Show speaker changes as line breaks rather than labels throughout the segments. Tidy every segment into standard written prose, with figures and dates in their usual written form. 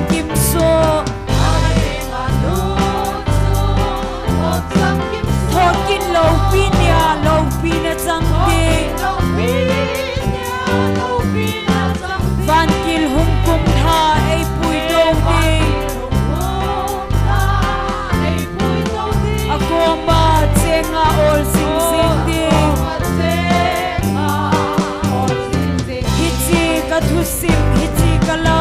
kim so thokin lo pinya chang de van kil hum kum tha ei pui do de akoma chenga ol sing sing de hichi ka thu sim hichi ka la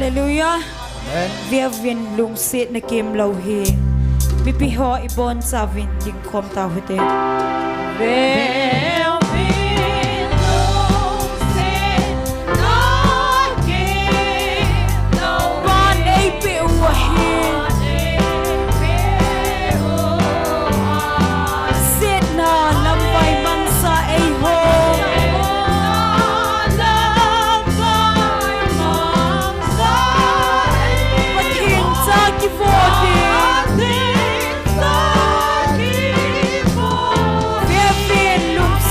Hallelujah. Vi vin lung sit na kim lo hi. Mi pi ho ibon sa vin ding kom ta hote. Lung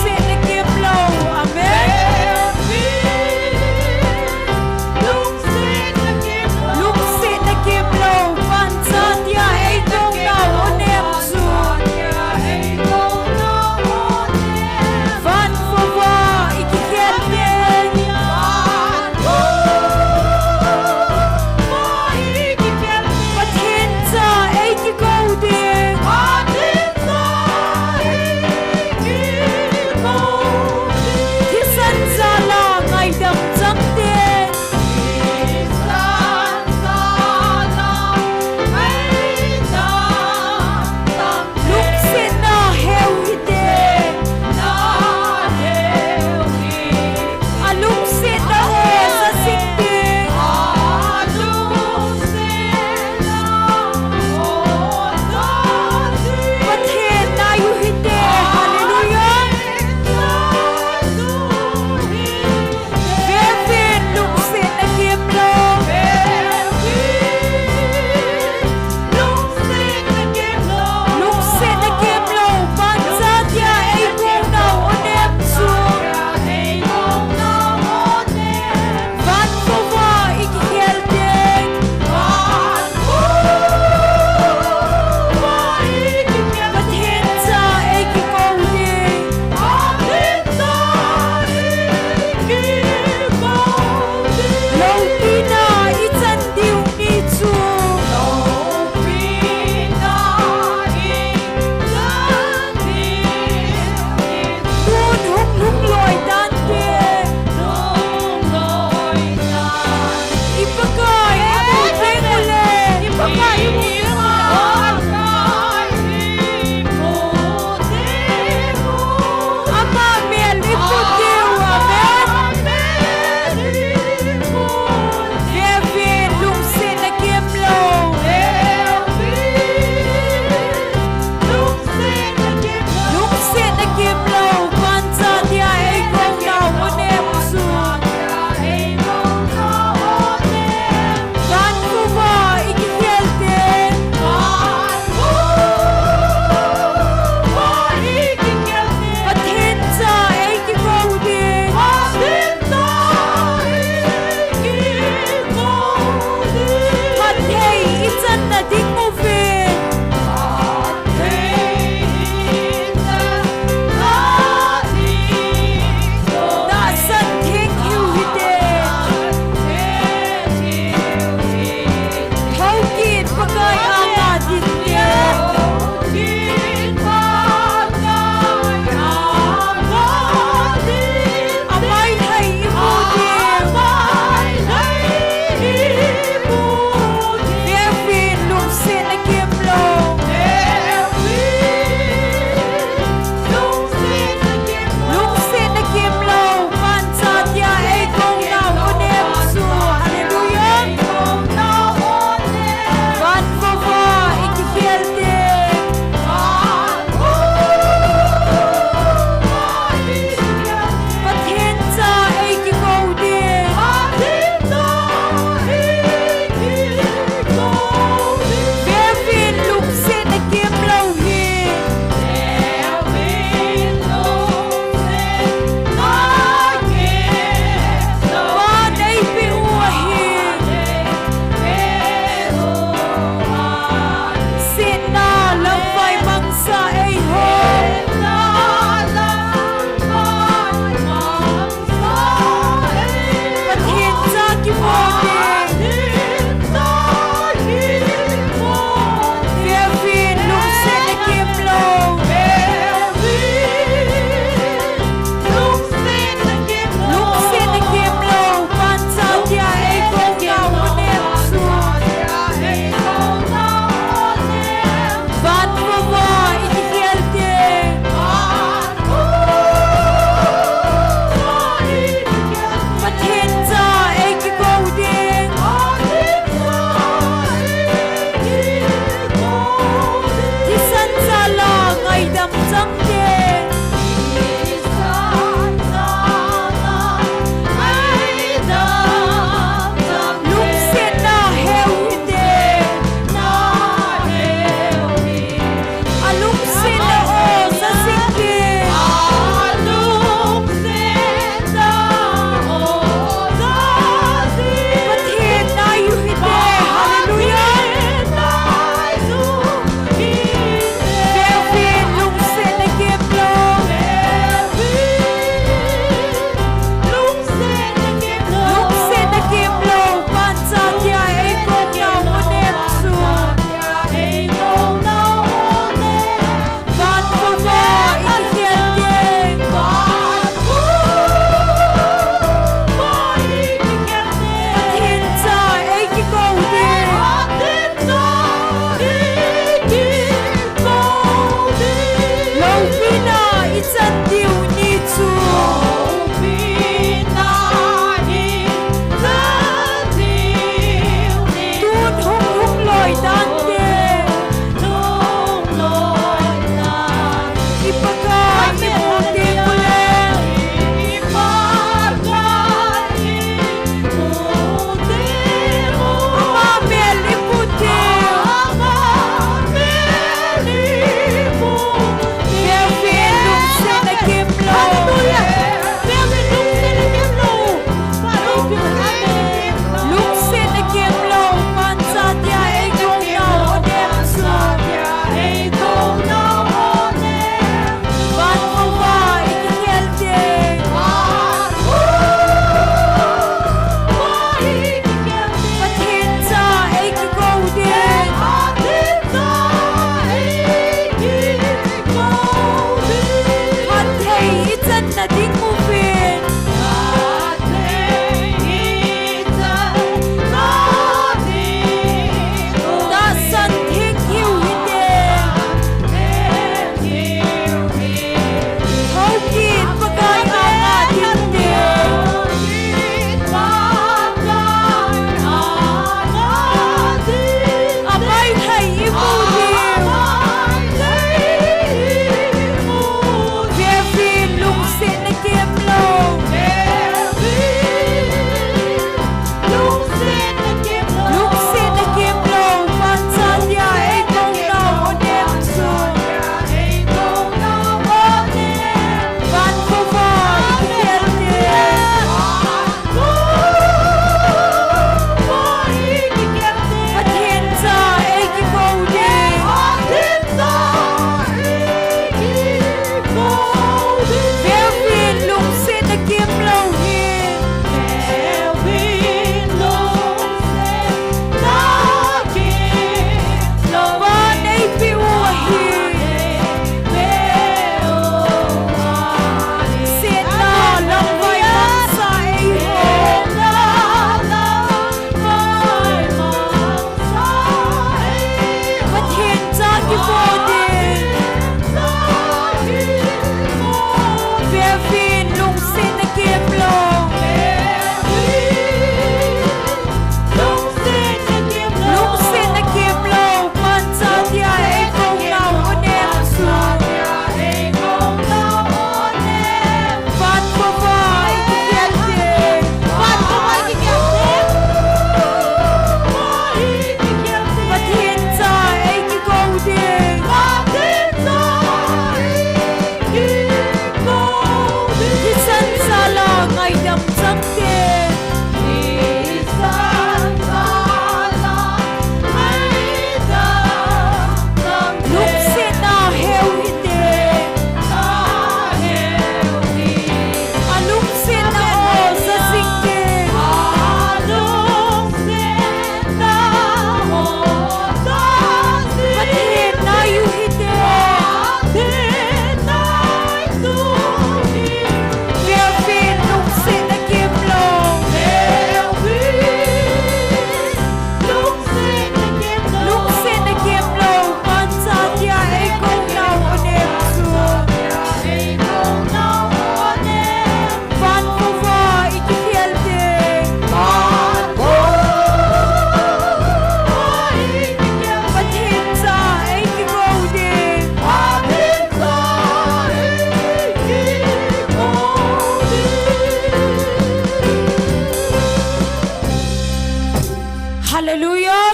Hallelujah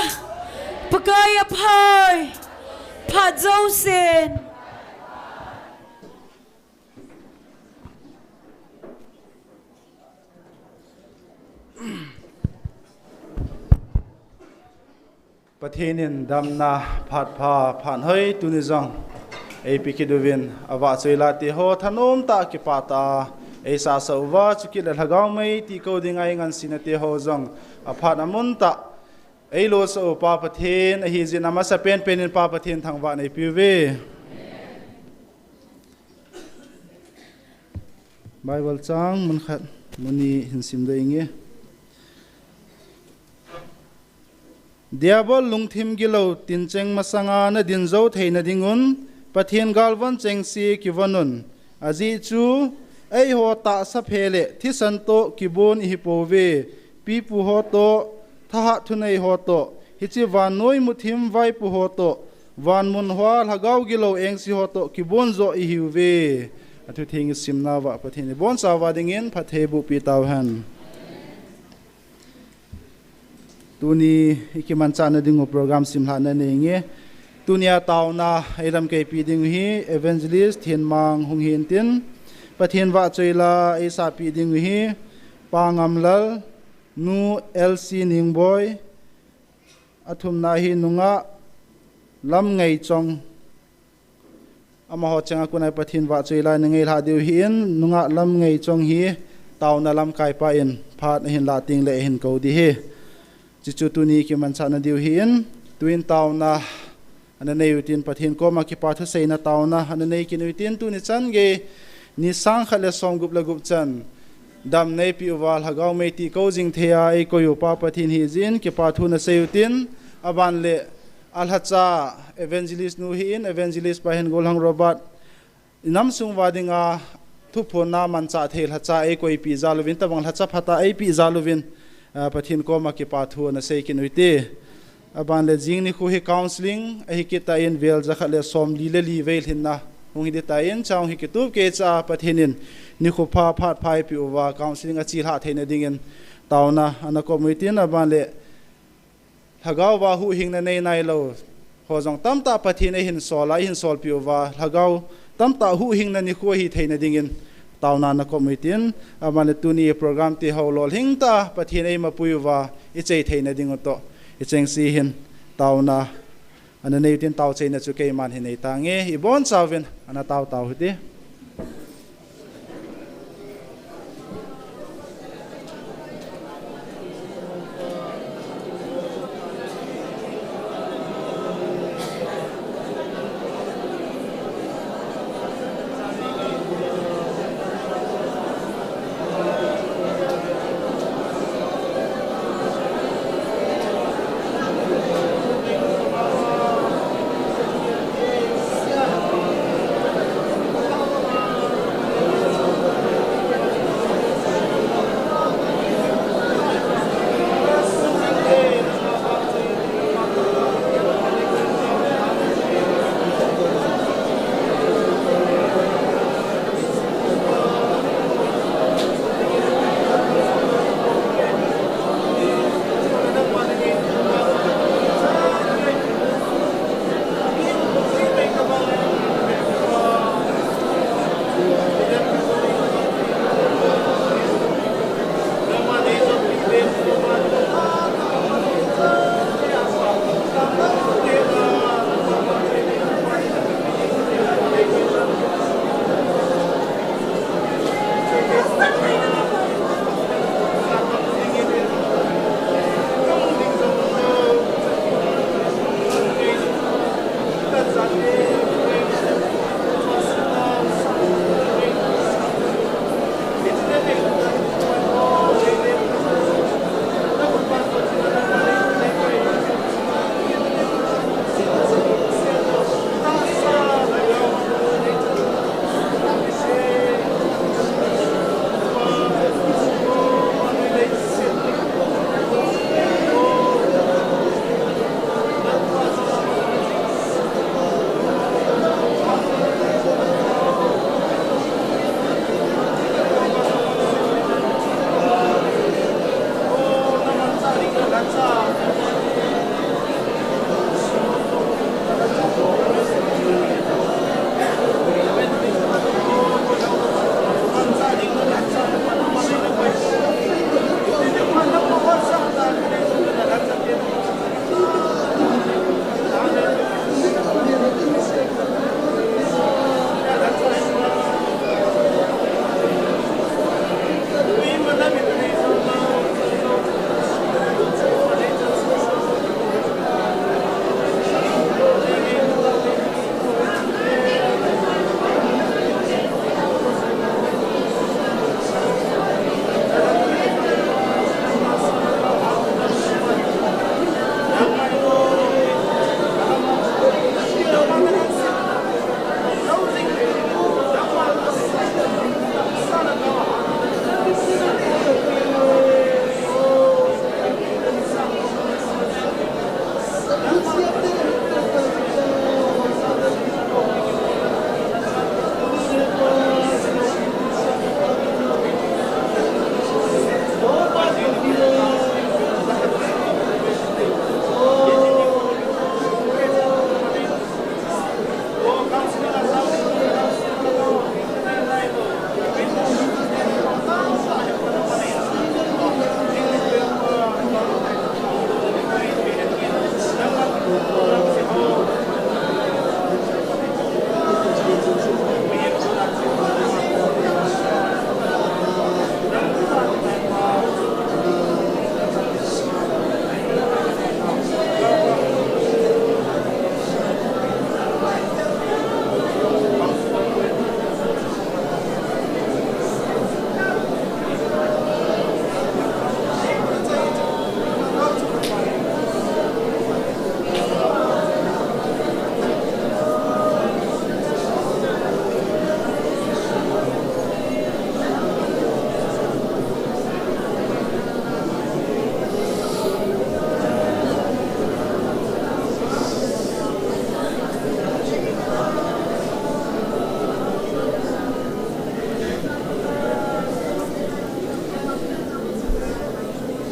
ประกายอภัยพระเจ้าเซน
ประเทศนินดำนาผัดผ้าผ่านเฮยตุนิจังไอพิกิดวินอวาสวยลาติโฮธนมตากิปาตาไอสาสวาจุกิลหะกาวไม่ตีโกดิงไองันสินติโฮจังอภาณมุนตาไอโลสโอปาประเทศไอฮิจินามาสเปนเป็นปาประเทศทางวานไอพิเวไบเบิลจังมันขัดมันนี่หินสิมได้ยังไงเดียบอลลุงทิมกิโลตินเจงมาสังอาณดินโจเทนดิงุนประเทศกาลวันเจงซีกิวันุนอาจิจูไอโฮตาสะเพเลที่สันโตกิบุนฮิโปเวปีปูโฮโตทหะทุนไอโฮโตฮิจิวานน้อยมุทิมไวปูโฮโตวานมุนหัวลากาวกิโลเองสิโฮโตกิบุนโจอิฮิวเวอทุทิงสิมนาวะประเทศบอนสาวาดิงินพัทเทบุปีตาวหันตัวนี้ที่มันจะนั่งดูโปรแกรมสิมหานั่นเองตัวนี้ตาวน่าไอ้รำเกี่ยวปีดิ่งฮีเอเวนเจลิสเทียนมังหงเฮียนตินประเทศวัดจุยลาไอ้สาปีดิ่งฮีปางอัมลลนูเอลซีนิงบอยอัฐุมนาฮีนุงะลำไงจงอามาหัวจังกุนไอประเทศวัดจุยลาหนึ่งไงลาดิวฮีนนุงะลำไงจงฮีตาวน่าลำไก่ไปอินพาดเห็นลาติงเลเห็นเขาดีฮีจุดตัวนี้ที่มันชนะดิวเห็นตัวอินตาวนะอันนั้นในอุทินประเทศก็มาคิดปัทุเซนตาวนะอันนั้นในกินอุทินตัวนี้จันเกนิสังขเลสองกุบละกุบจันดำในปิววาลหากเอาไม่ตีเขาจิงเทียไอโกยุปาประเทศฮิจินคิดปัทุนเซอุทินอบันเลอัลฮัจจาเอเวนเจลิสนูฮินเอเวนเจลิสไปเห็นโกลังโรบัตน้ำซุงวาดิงาทุกคนน้ามันจ่าเทลฮัจจาไอโกยปีซาลูวินตะบังฮัจจาพัตตาไอปีซาลูวินประเทศก็มาเก็บปัทุนเซกินวิธีบางเลจิงนี่คุยคาวน์ซิลิงไอ้กิตาอินเวลจะขัดเลสอมลีเลลีเวลหินนะหงหิตาอินชาวหิกิตุบเกจ้าประเทศนินนี่คุพาพาดพายปิวว่าคาวน์ซิลิงอาชีพหาเทนดิ่งตาวนะอันนั้นก็มีที่นะบางเลถ้าเกาว่าหูหิงในในเราพอจงตั้มตาประเทศในหินโซลายหินโซลปิวว่าถ้าเกาตั้มตาหูหิงในนี่คุยเทนดิ่งตาวนานักคอมมิตี้อามันตุนีโปรแกรมที่เขาลอหิงตาประเทศไอ้มาปุยว่าอิเจเทนดิ่งตัวอิเจงซีหินตาวนาอันนั้นในที่ตาวเชนจุเกมันหินในต่างเงี้ยอีบอนซาวินอันนั้นตาวหุ่นดี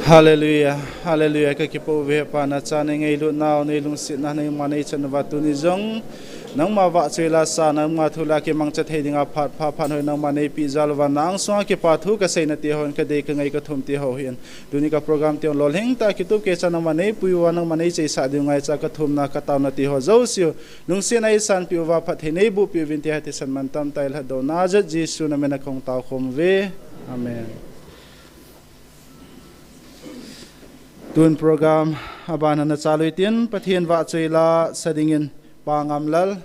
Hallelujah, hallelujah. Kakipo vepa na chane ngay lu nao ni lung sit na nay manay chan vatu ni zong nang mawa chela sa nang mathula ke mang chat hedinga phat pha phan hoi nang manay pizza lwa nang so ke pathu ka sei na ti hon ka de ka ngai ka thum ti ho hian duni ka program ti lol heng ta kitub ke chan manay puiwa nang manay chei sa di ngai cha ka thum na ka taw na ti ho zo siu lung se nai san piwa phat he nei bu pi vin ti ha ti san man tam tail ha do na ja jisu na mena khong taw khom ve amen. Tun program aban na chaluitin pathian wa cheila sadingin pangamlal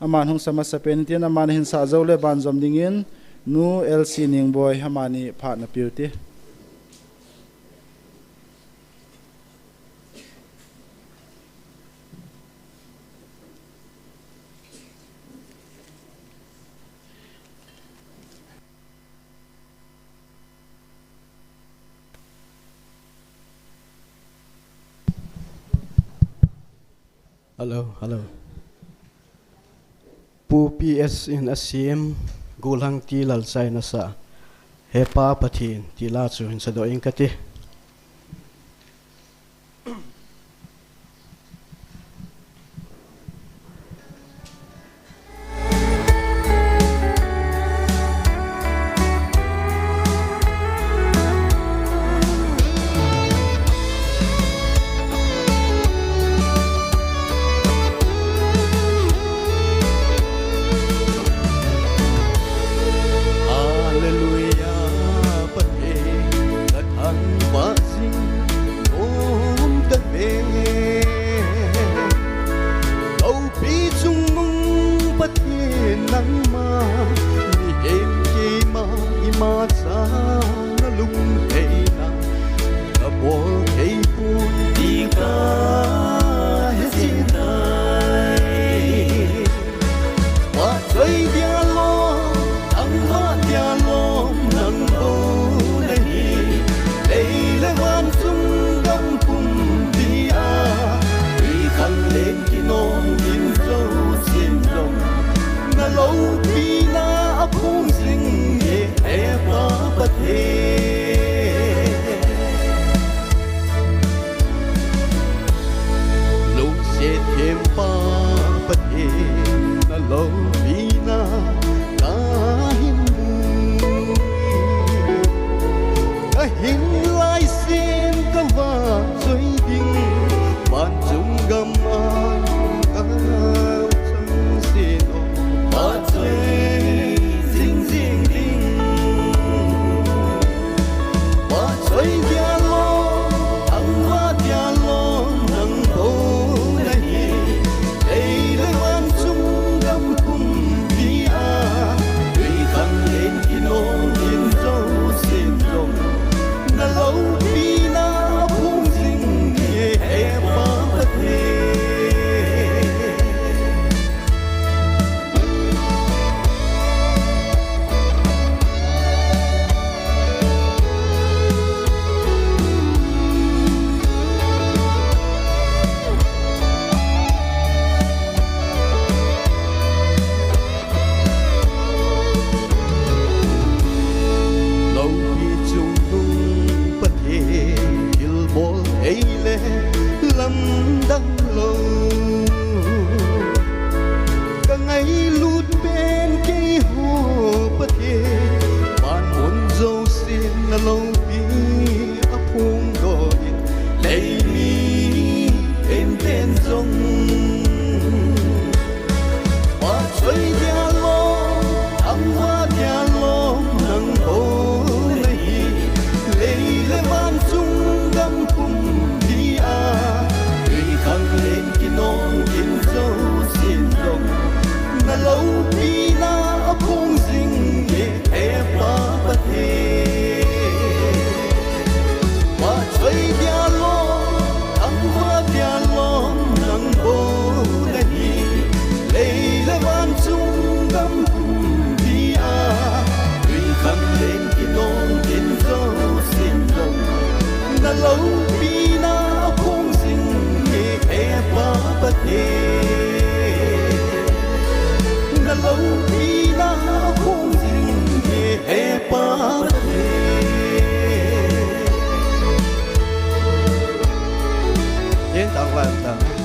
aman hung samasapen tin aman hin sa zole ban zom dingin nu lc ningboy hamani phat na piuti
Hello. Pu PS in ASEAN gulang ti lalsay na sa hepa pathin ti la chu hin sa do ing kati.
Hello.
Bata.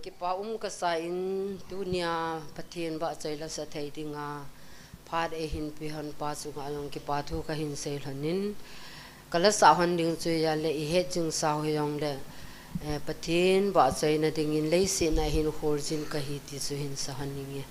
Ki pa ka sa in dunia pathian ba chai la sa thei dinga phat e hin pi han pa chu nga long ki pa thu ka hin se hanin kala sa han ding chu ya le I he chung sa ho yong le pathian ba chai na ding in le si na hin khor jin ka hi ti chu hin sa han ning ye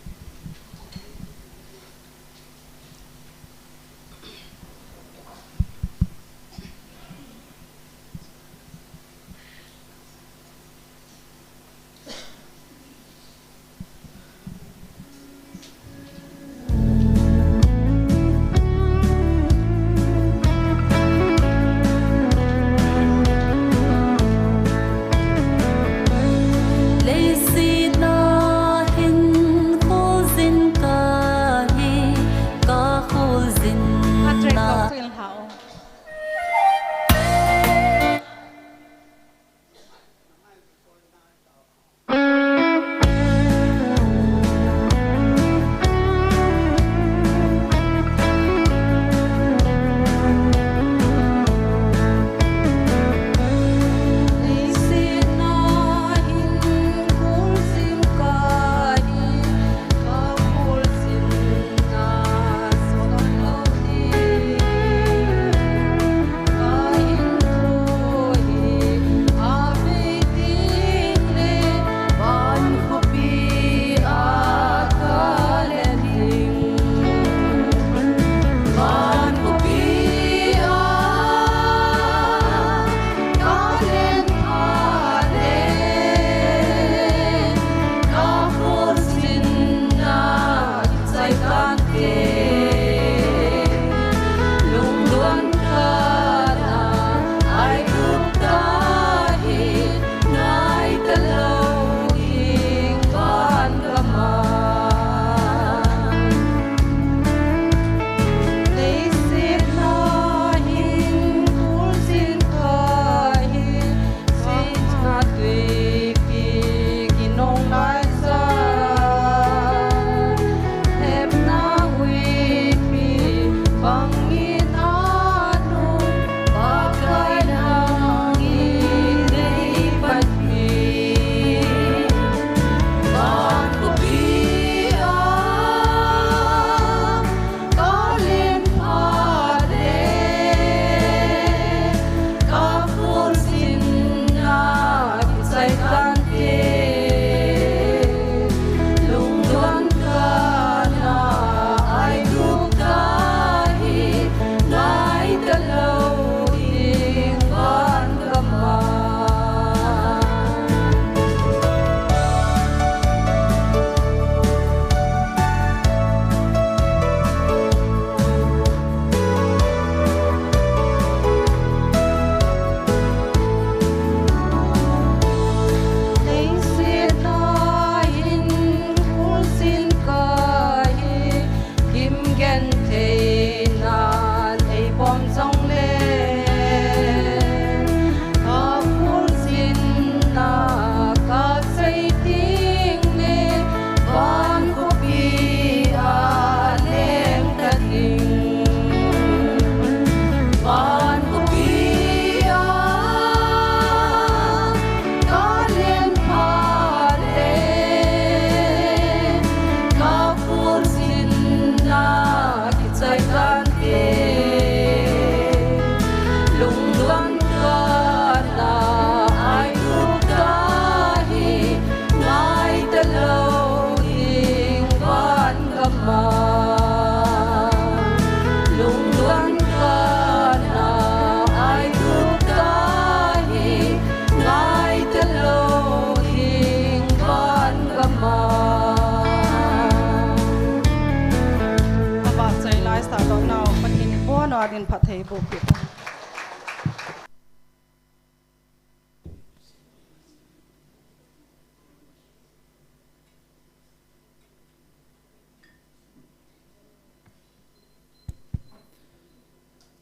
zalin phathei bo pi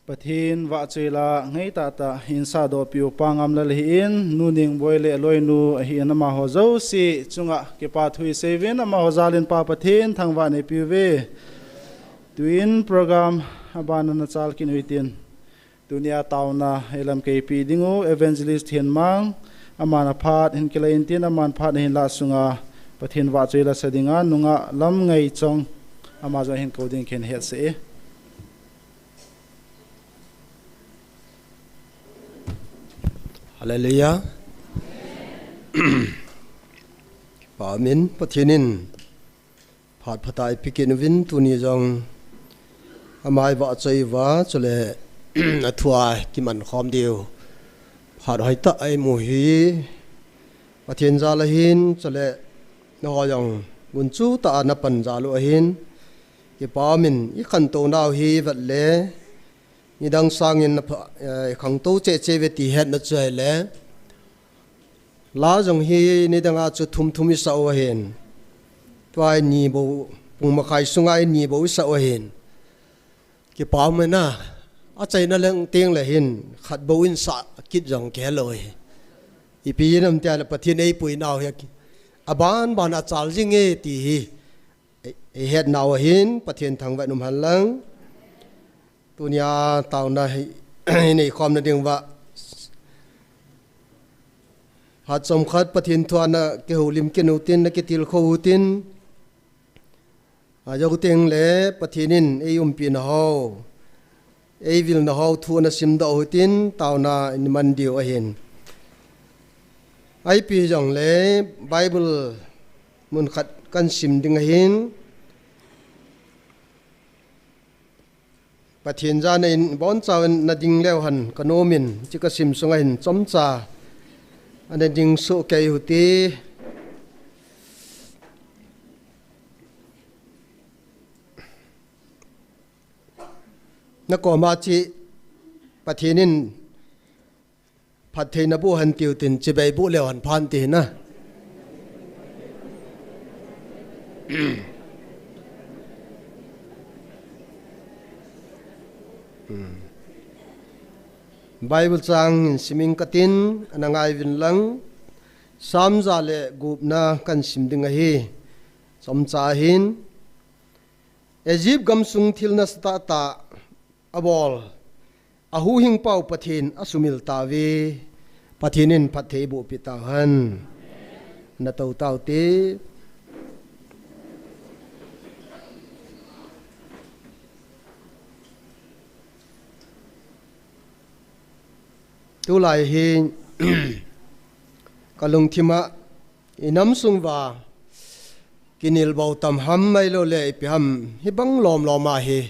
pathin wa chela ngei ta ta hinsa do piu pangam la in nuning boile loinu hi anama ho zo si chunga ke pa thui seven ama ho zalin pa pathin thangwa ne piwe twin program abana na chal kin huitin dunia tauna elam ke pi dingu evangelist hianmang amana phat hin kelain tin aman phat hin la sunga pathin wa chela sadinga nunga lam ngai chong ama zo hin coding ken het se
Hallelujah. Amen. Pathinin phat phatai pikin win tuni jong amai wa chai wa chole athua kiman khom diu phat hoi ta ai mu hi pathin za la hin chole no yong gun chu ta na pan za lo hin ki pa min i khan to naw hi wat le ni dang sang in khang to che che ve ti het na chai le la jong hi ni dang a chu thum thum i sa o hen twai ni bo pung ma khai sungai ni bo i sa o hen ki pa me na a chai na leng teng le hin khat bo in sa kit jong ke loi i pi nam tia la pathin ei pui naw he aban ban a chal jing e ti hi e het naw hin pathin thang wa num han lang tunia tao na nei khom na ding wa hat som khat pathin thuana ke holim ke nutin na ke til kho utin a jo teng le pathinin e pi na ho e vil na ho thu na sim da utin tao na in man dio a hen ai pi jong le bible mun khat kan sim ding a hin pathin za in bon chaw na ding lew han kanomin chika sim sunga hin chomcha ane ding so ke huti na ko ma chi pathinin phathei na bu han tiu tin chi bai bu lew han phan ti na Bible chang siming katin anangai vin lang samza le gupna kan simding a hi somcha hin Egypt gam sung thilna sta ta abol ahu hing pau pathin asumil tawi pathinin phathei bu pita han na tau tau te tu lai hi kalung thima inam sung wa kinil bau tam ham mai lo le pi ham hi bang lom lo ma hi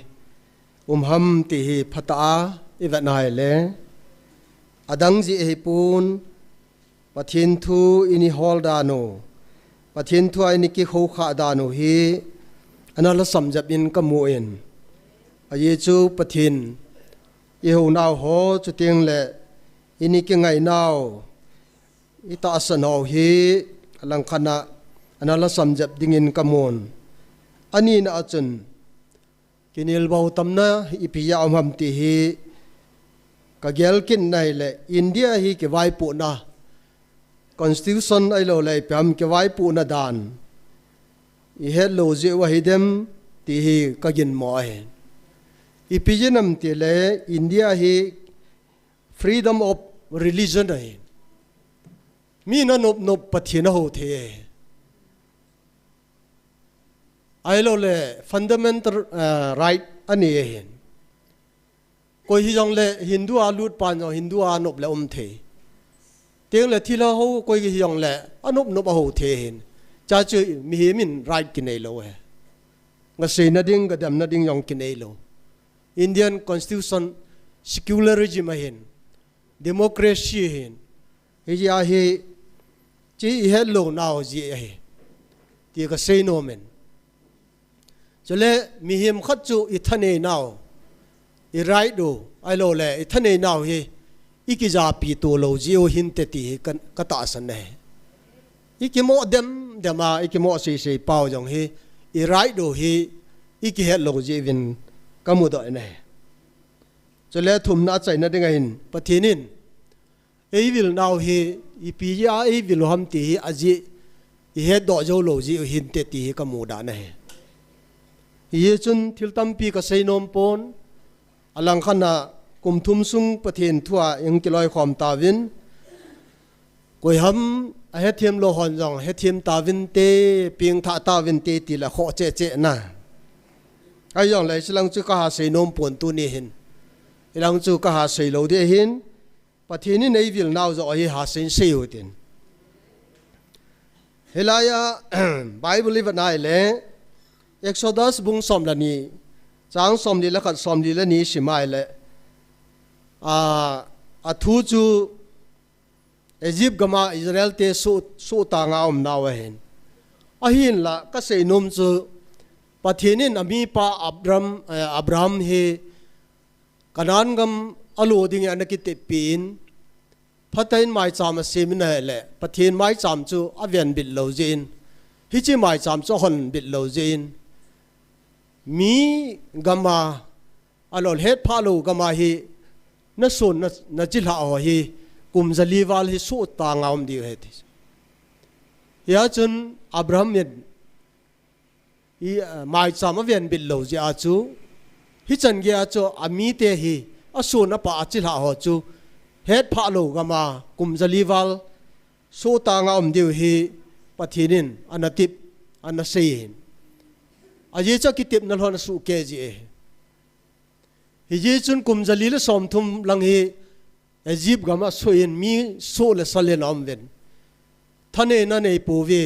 ham ti hi phata i va nai le adang ji hi pun pathin thu ini hol da no pathin thu ini ki kho kha da no hi anala samjap in ka mu en a ye chu pathin i ho naw ho chu ting le ini ke ngai naw ita asanaw hi alang khana anala samjap dingin kamon ani na achun kinil bau tamna ipiya amham ti hi kagel kin nai le India hi ke vai pu na constitution ai lo le pam ke vai pu na dan I hello je wa hidem ti hi kagin mo he ipijinam ti le India hi freedom of religion hai mi na nop pathina ho the ai lo le fundamental right ani he ko hi jong le hindu a lut pan jo hindu a nop le the teng le thila ho ko hi jong le anop ho the hin cha chu mi hi min right ki nei lo he nga se na ding ga dam na ding yong ki nei lo Indian constitution secularism hin democracy hin hi ya hi chi hello now ji he ti ka say no men chole mi him khat chu I thane now right do ai lo le thane naw hi ikiza pi to lo jio hin te ti ka ta san ne ikimo dem dema ikimo se pau jong hi I right do hi iki het lo ji vin kamu do ne cho le thum na chai na dinga hin pathinin ei vil naw hi ipi ya ei vil ham ti aji I het do jo lo ji hin te ti kamu da ne ye chun thil tam pi ka sei nom pon alang khana kum thum sung pathin thua eng kiloi khom ta vin koi ham a he thiam lo hon jong he thiam ta vin te ping tha ta vin te ti la kho che na ai yong lai silang chu ka ha sei nom pon tu ni hin ilang chu ka ha sei lo de hin pathin ni nei vil naw zo hi ha sein sei u tin helaya bible live na le Exodus bung som la ni chang som li la khat som li la ni simai le a thu chu Egypt gama Israel te su ta nga naw hen a hin la ka sei nom chu pathinin ami pa Abraham he kanan gam alu ding anaki te pin phatain mai cham semin le pathin mai cham chu avian bit lo jin hi chi mai cham chu hon bit lo jin mi gama alol het phalo gama hi na son na chil ha ho hi kum zaliwal hi su ta ngaum di he ti ya chun Abraham yet I mai cham avian bit lo ji a chu hi chan ge a chu ami te hi asun apa chil ha ho chu het phalo gama kum zaliwal su ta ngaum di hi pathinin anatip anasein aje cha kitip nal hon su ke ji hi ji chun kum zalil som thum lang hi Egypt gama soin mi so le salen amven thane na nei pove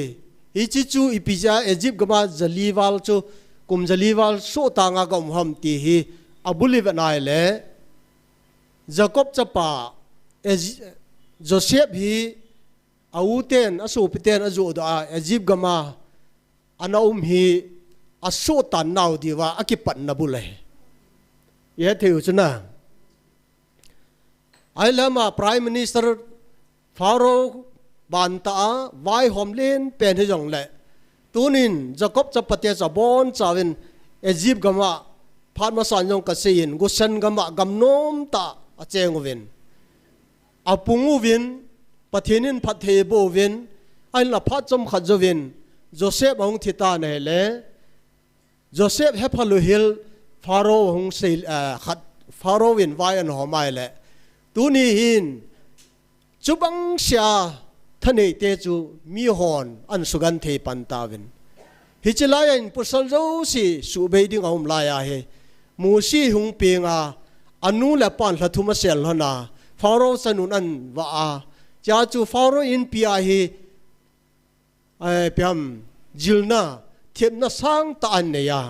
hi chi chu ipija Egypt gama zaliwal chu kum zaliwal so tanga gam ham ti hi abuli vanai le Jacob chapa Joseph hi auten asu piten azu da Egypt gama anaum hi aso tan naw diwa akipat na bule ye theu chuna ai lama prime minister Pharaoh banta vai homlen pen he jong le tunin Jacob chapate chabon chawin Egypt gama phat ma san jong ka sein gusan gama gamnom ta achengwin apungu win pathinin phathe bo win ai la phat chom khajowin Joseph hong thita ne le Joseph hephalu hil Pharaoh hong sei khat Pharaoh win vai an homai le tuni hin chubang sia thane te chu mi hon an sugan the pantawin hichilaya in pusal zo si su beiding om laya he musi hung pinga anu la pan lathuma sel hona Pharaoh sanun an wa cha chu Pharaoh in pia hi ai piam jilna thiepna sang ta an ne ya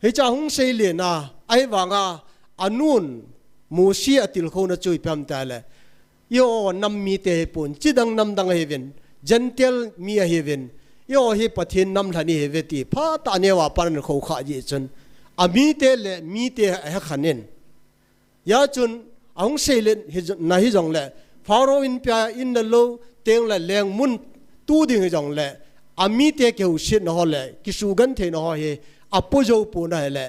he cha hung sei le na ai wanga anun musi atil khona chui piam ta le yo nam mi te pun chidang nam dang heaven gentle mi a heaven yo hi pathin nam thani heveti pha ta ne wa pan kho kha ji chun ami te le mi te ha khanen ya chun ong selen na hi jong le Pharaoh in pya in the low teng la leng mun tu ding hi jong le ami te ke u shit no le ki su gan the no he apo jo pu na le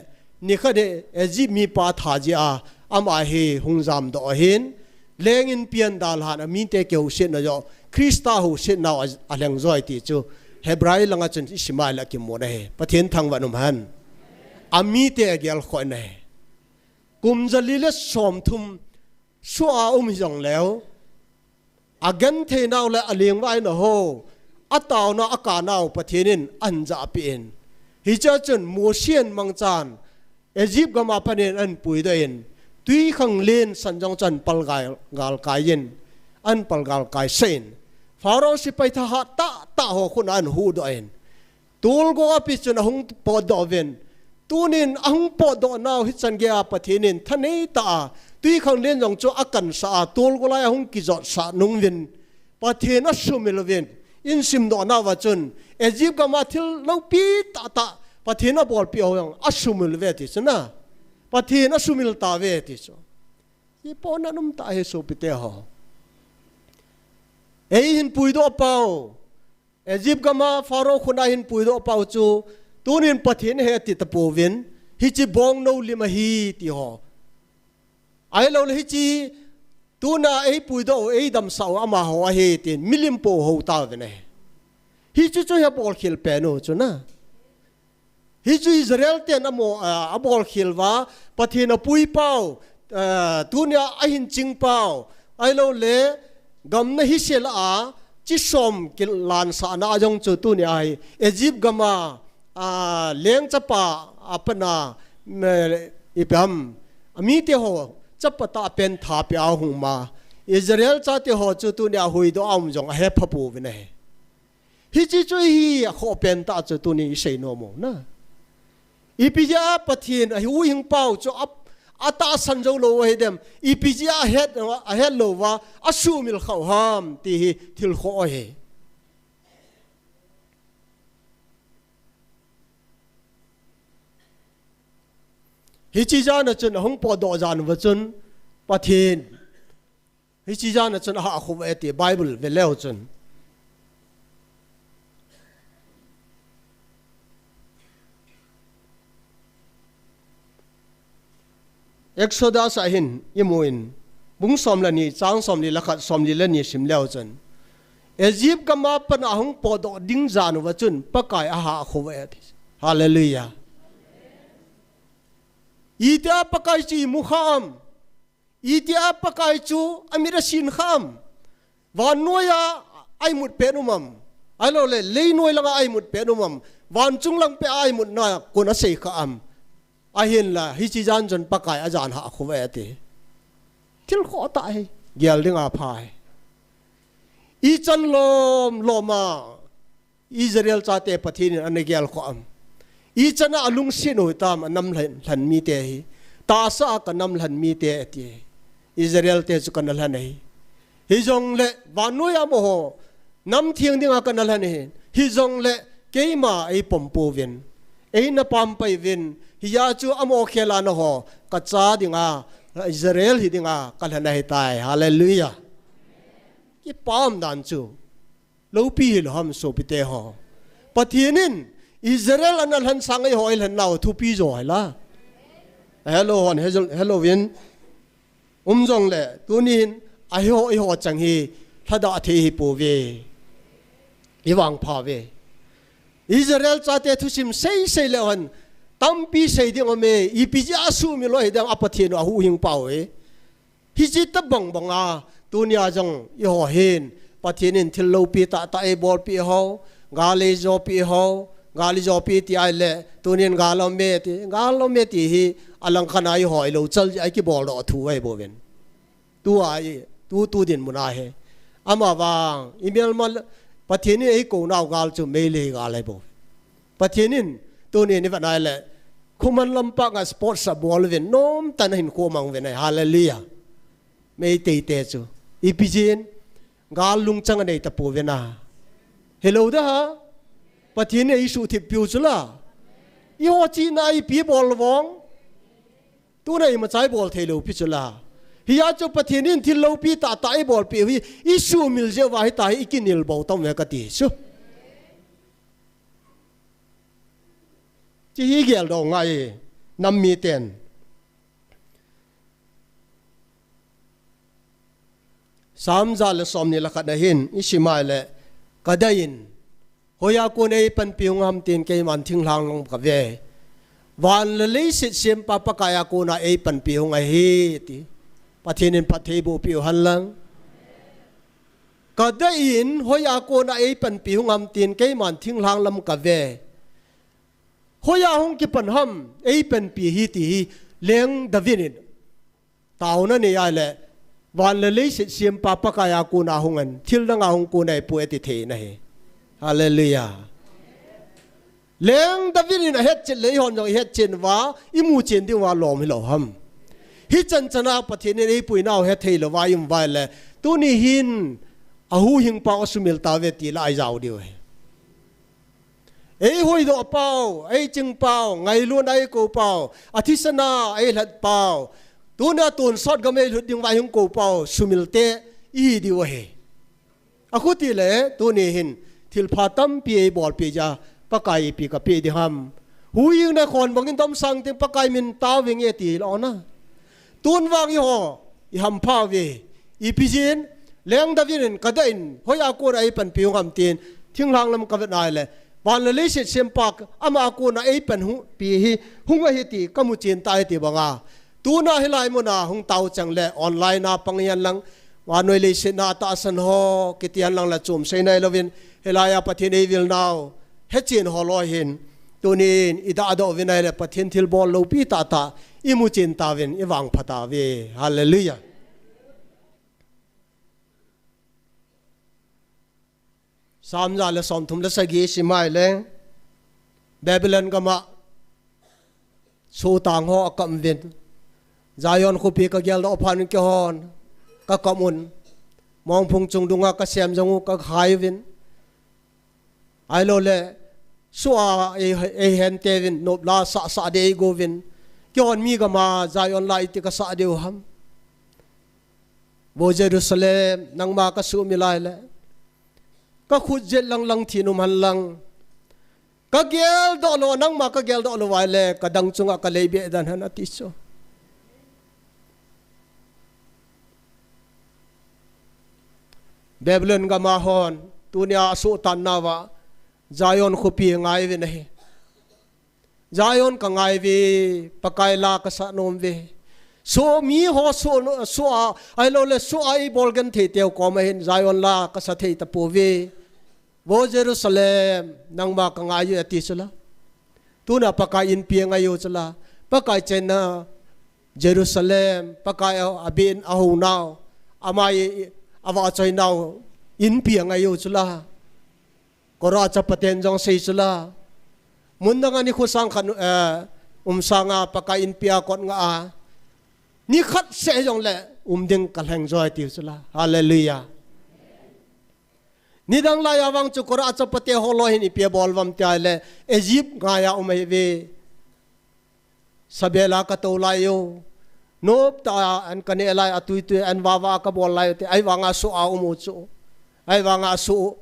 ni kha de eji mi pa tha ji a ama he hung jam do hin leng in pian dal han ami te ke u shit na jo Krista hu shit na a leng zoi ti chu Hebrai langa chun Ismail ki mo na he pathen thang wa num han ami te gel kho na he kum zalile som thum suwa jong leo again the now le aling vai no ho ataw na aka naw pathinin anja pin hi cha chun mo sian mangchan Egypt gama panen an pui da in tui khang len san jong chan palgal gal kayen an palgal kai sen Pharaoh si pai tha ta ho khun an hu do in tul go api chun hung po do ven tunin ang po do naw hi chan ge pathinin thanei ta tui khang len jong chu akan sa tul go lai hung ki jot sa nung vin pathen asumil vin in sim do na wa chun Egypt gama thil lo pi ta pathena bol pi ho yang asumil ve ti chna ปะเทียนอสุมิลตาเวติโซยี่ปอนันุมตาเฮโซปิเตหอหินปุยโดเปาเอจิปต์กามาฟาโรห์คนนั้นหินปุยโดเปาจูตัวนี้ปะเทียนเฮติตะปูวินฮิจิบองโนลิมาฮีติหอไอเราเลยฮิจิตัวน่าปุยโดดำสาวอามาหัวเฮตินมิลิมโปหัวตาเวเนฮิจิจูเฮบอลคิลเปโนจูนะฮิจูอิสราเอลเตียนอโมบอลคิลว่าปะเทียนปุยเปาตัวนี้ไอหินจิงเปาไอเราเลยกำนันฮิเชลอาจิชอมกิลานสานาจงจุตุนี่ไอเอจิปต์กามาเลี้ยงจับปะปนาอีพามมีเตหอจับปะตาเป็นทาเปียหุมาอิสราเอลจัตเตหอจุตุนี่หุยdoอมจงเฮพปูวินเฮฮิจิจุฮีขอเป็นตาจุตุนี่เชโนโมนะอีพิจาปะเทียนหิวหิงเป้าจุอับอาตาสันโจโลเฮเดมอีพิจาเฮ็ดโลว่าอสูมิลข้าวหามตีทิลโคเฮฮิจิจานะจนหงปอดอจานวจนปะเทียนฮิจิจานะจนหาคุเอติไบเบิลเวเลวจนเอ็กโซดัสหินยมูอินบุ้งสมละนี่จางสมลีละขัดสมลีละนี่ชิมเลวจนเอจิปต์ก็มาปนหงปอดอดิ้งจานวจนปะกายอาหาคุเอติฮาเลลูยาอีเดียปะกายจีมุขามอีเดียปะกายจูอเมริสินขามวันนัวยาไอมุดเปนุมัมไอโลเลยนัวยลังไอมุดเปนุมัมวันจุงลังเปไอมุดน่ะกุนเสกขามอาเห็นละฮิจิจานจนปะกายอาจารย์หาคุเวติทิลขอตายเกลดึงอาพายอีจันลมมาอิสราเอลจัตเตปะทินอันนี้เกลขอมอีจันอาลุงสินหุตามน้ำหลันมีเตะตาสะกันน้ำหลันมีเตะที่อิสราเอลเตจุกันนั่นแหละฮิจงเล่วานุยามโหน้ำเทียงดิ่งกันนั่นแหละฮิจงเล่เกี่ยมาไอปมปูวินไอนับปมไปวินฮิยาจูอโมเคลานโหกัจจาดิ่งอิสราเอลฮิดิ่งกันนั่นให้ตายฮาเลลูยากี่ปามดันจูลูปีลฮัมโซปิเตหอปะทีนินอิสราเอลอันนั้นสังไอหอยหันเราทุปีจ่อยละฮัลโหลฮัลโหลวินจงเล่ตัวนี้ไอหอจังฮีถ้าด่าเทฮิปูเวอีวังพาเวอิสราเอลจัตเตทุชิมเซเลวันตั้มปีเซดิ่งอเมอีปีจาสูมิลอยดังอปเทียนอาหูหิงเป่าฮิจิตบังตัวนี้จังอีหอเฮนปะเทียนินทิลโลปีตาเอบอลปีเขากาเลโจปีเขากาลิจอปีที่ไอเล่ตัวนี้กาลเมติฮีอลังขณะหอยเราจัลไอกี่บอลเราถูไว้บ่เวนตัวดินมุนาเฮอามาบางอีเมลมาปะเทียนี่ไอโกนาวกาลจูเมลีกาอะไรบ่ปะเทียนินตัวนี้นี่วันไอเล่คุมันลำปางสปอร์ตสับบอลเวนน้อมตันหินโคมังเวนไอฮาเลลูยาไม่เตะจูอีพิจินกาลุงจังอันไหนตะปูเวน่าเฮลโลเด้อปะเทียนไอสุทิพิวจุละยอจีนไอปีบอลวงตัวไหนมาใช้บอลเทโลพิจุละฮิยาจูปะเทียนที่โลปีตาไอบอลปีวิอิสุมิลเจวาฮิตาอิกินิลบอต้มเวกติสุจีฮิเกลดองไงนำมีเต็นสามจาลสอมนี่ละขัดหินอิชิมาเลกระไดยินฮอยากูในปันปิวงามตีนเกมันทิ้งหางลงกับเววันละลิสิเสียมปะปะกายากูน่ะไอปันปิวงไอเฮติปะเทนินปะเทบุปิวหันลังกระไดยินฮอยากูน่ะไอปันปิวงามตีนเกมันทิ้งหางลำกับเวฮอยาหงกิปันห้ำไอปันปีฮีติเลี้ยงดาวินินตาวนั่นนี่ไอแหละวันละลิสิเสียมปะปะกายากูน่ะหงอันทิลดังอาหงกูในป่วยติเทนะเฮฮาเลลูยาเลี้ยงดาวิดนี่นะเฮ็ดเจนเลยหอนจงเฮ็ดเจนว่าอิมูเจนที่ว่าลอมให้เราทำฮิจันชนะประเทศนี้ปุยน่าเฮ็ดให้เราว่าอิมไว้เลยตัวนี้หินอาหูหิงปาอสุมิลตาเวตีละไอเจ้าเดียว ấy hồi độ bao ấy chừng bao ngày luôn ấy cổ bao athisana ấy lật bao tu na tuần sót cái mấy lượt tiếng vài hung cổ bao sumilte y đi về aku ti le tu ni hin thil pha tam pi bol pi ja pakai pi ka pi di ham hu ying na khon bangin tom sang ting pakai min ta wing e ti lo na tun wang yo i ham pha we i pi jin leng da vin ka da in hoi a ko ai pan pi ngam tin thing lang lam ka nai le ban le se sem pak ama ko na ai pan hu pi hi hung wa hi ti ka mu chin tai ti banga tu na hilai mo na hung tau chang le online na pangyan lang wa noi le se na ta san ho kitian lang la chum sei nai lovin helaya pathin ei vil now hechin ho lo hin tunin ida ado vinai le pathin thil bol lo pi ta ta imu chin ta vin iwang phata ve hallelujah samja le som thum le sagi simai le babylon gama so tang ho akam vin Zion khu pi ka gel do phan ke hon ka kamun mong phung chung dunga ka sem jong ka khai vin ai lo le suwa e hen tevin nop la sa sa de go vin kyon mi ga ma Zion lai ti ka sa de ham bo Jerusalem nang ma ka su mi lai le ka khut jet lang lang thinum han lang ka gel do lo nang ma ka gel do lo wai le ka dang chunga ka lebe dan han ati so Babylon ga ma hon tunia su tan nawa Zion khupi ngai ve nahi Zion ka ngai ve pakai la ka sa nom ve so mi ho so ai lo le so ai bolgan the teu ko ma hin Zion la ka sa the ta po ve wo Jerusalem nang ma ka ngai yu ati sala tuna pakai in pi ngai yu sala pakai chen na Jerusalem pakai abin ahu now amai awa choi now in pi ngai yu sala kora chapaten jong sei sula munda nga ni khusang khan sanga pakai in pia kot nga a ni khat se jong le ding kalheng joy ti sula hallelujah ni dang la ya wang chu kora chapate holo hin ipia bolwam ta le Egypt nga ya ve sabela ka to la yo nop ta an kane lai atui tu an wawa ka bol lai te ai wanga su a umu chu ai wanga su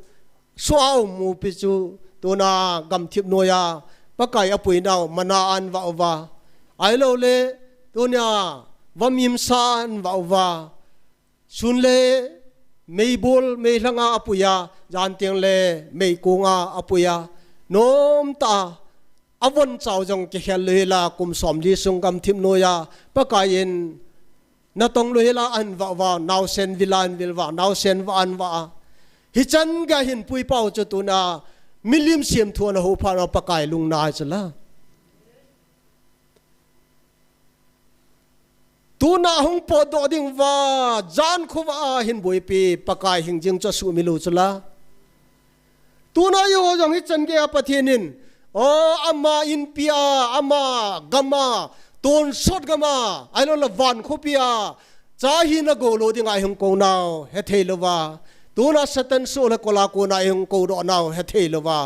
suaw mu pichu tuna gam thip noya pakai apui naw mana an wa ai lo le tunya wamim san wa sunle meibol meilanga apuya jantiang le meikunga apuya nom ta avon chaw jong ke khel le la kum som li sung gam thip noya pakai in na tong le la an wa naw sen vilan vilwa naw sen wa an wa hi chan ga hin pui pau chu tu na milim siam thuan ho pha na pakai lung na chala tu na hung po do ding wa jan khu wa hin boi pi pakai hing jing cha su milu chala tu na yo jong hi chan ge pathinin o ama in pia ama gama ton sot gama ai lo la van khu pia cha hi na go lo ding ai hung ko naw he thei lo wa tuna satan so la kola ko na yung ko do naw he thei lo wa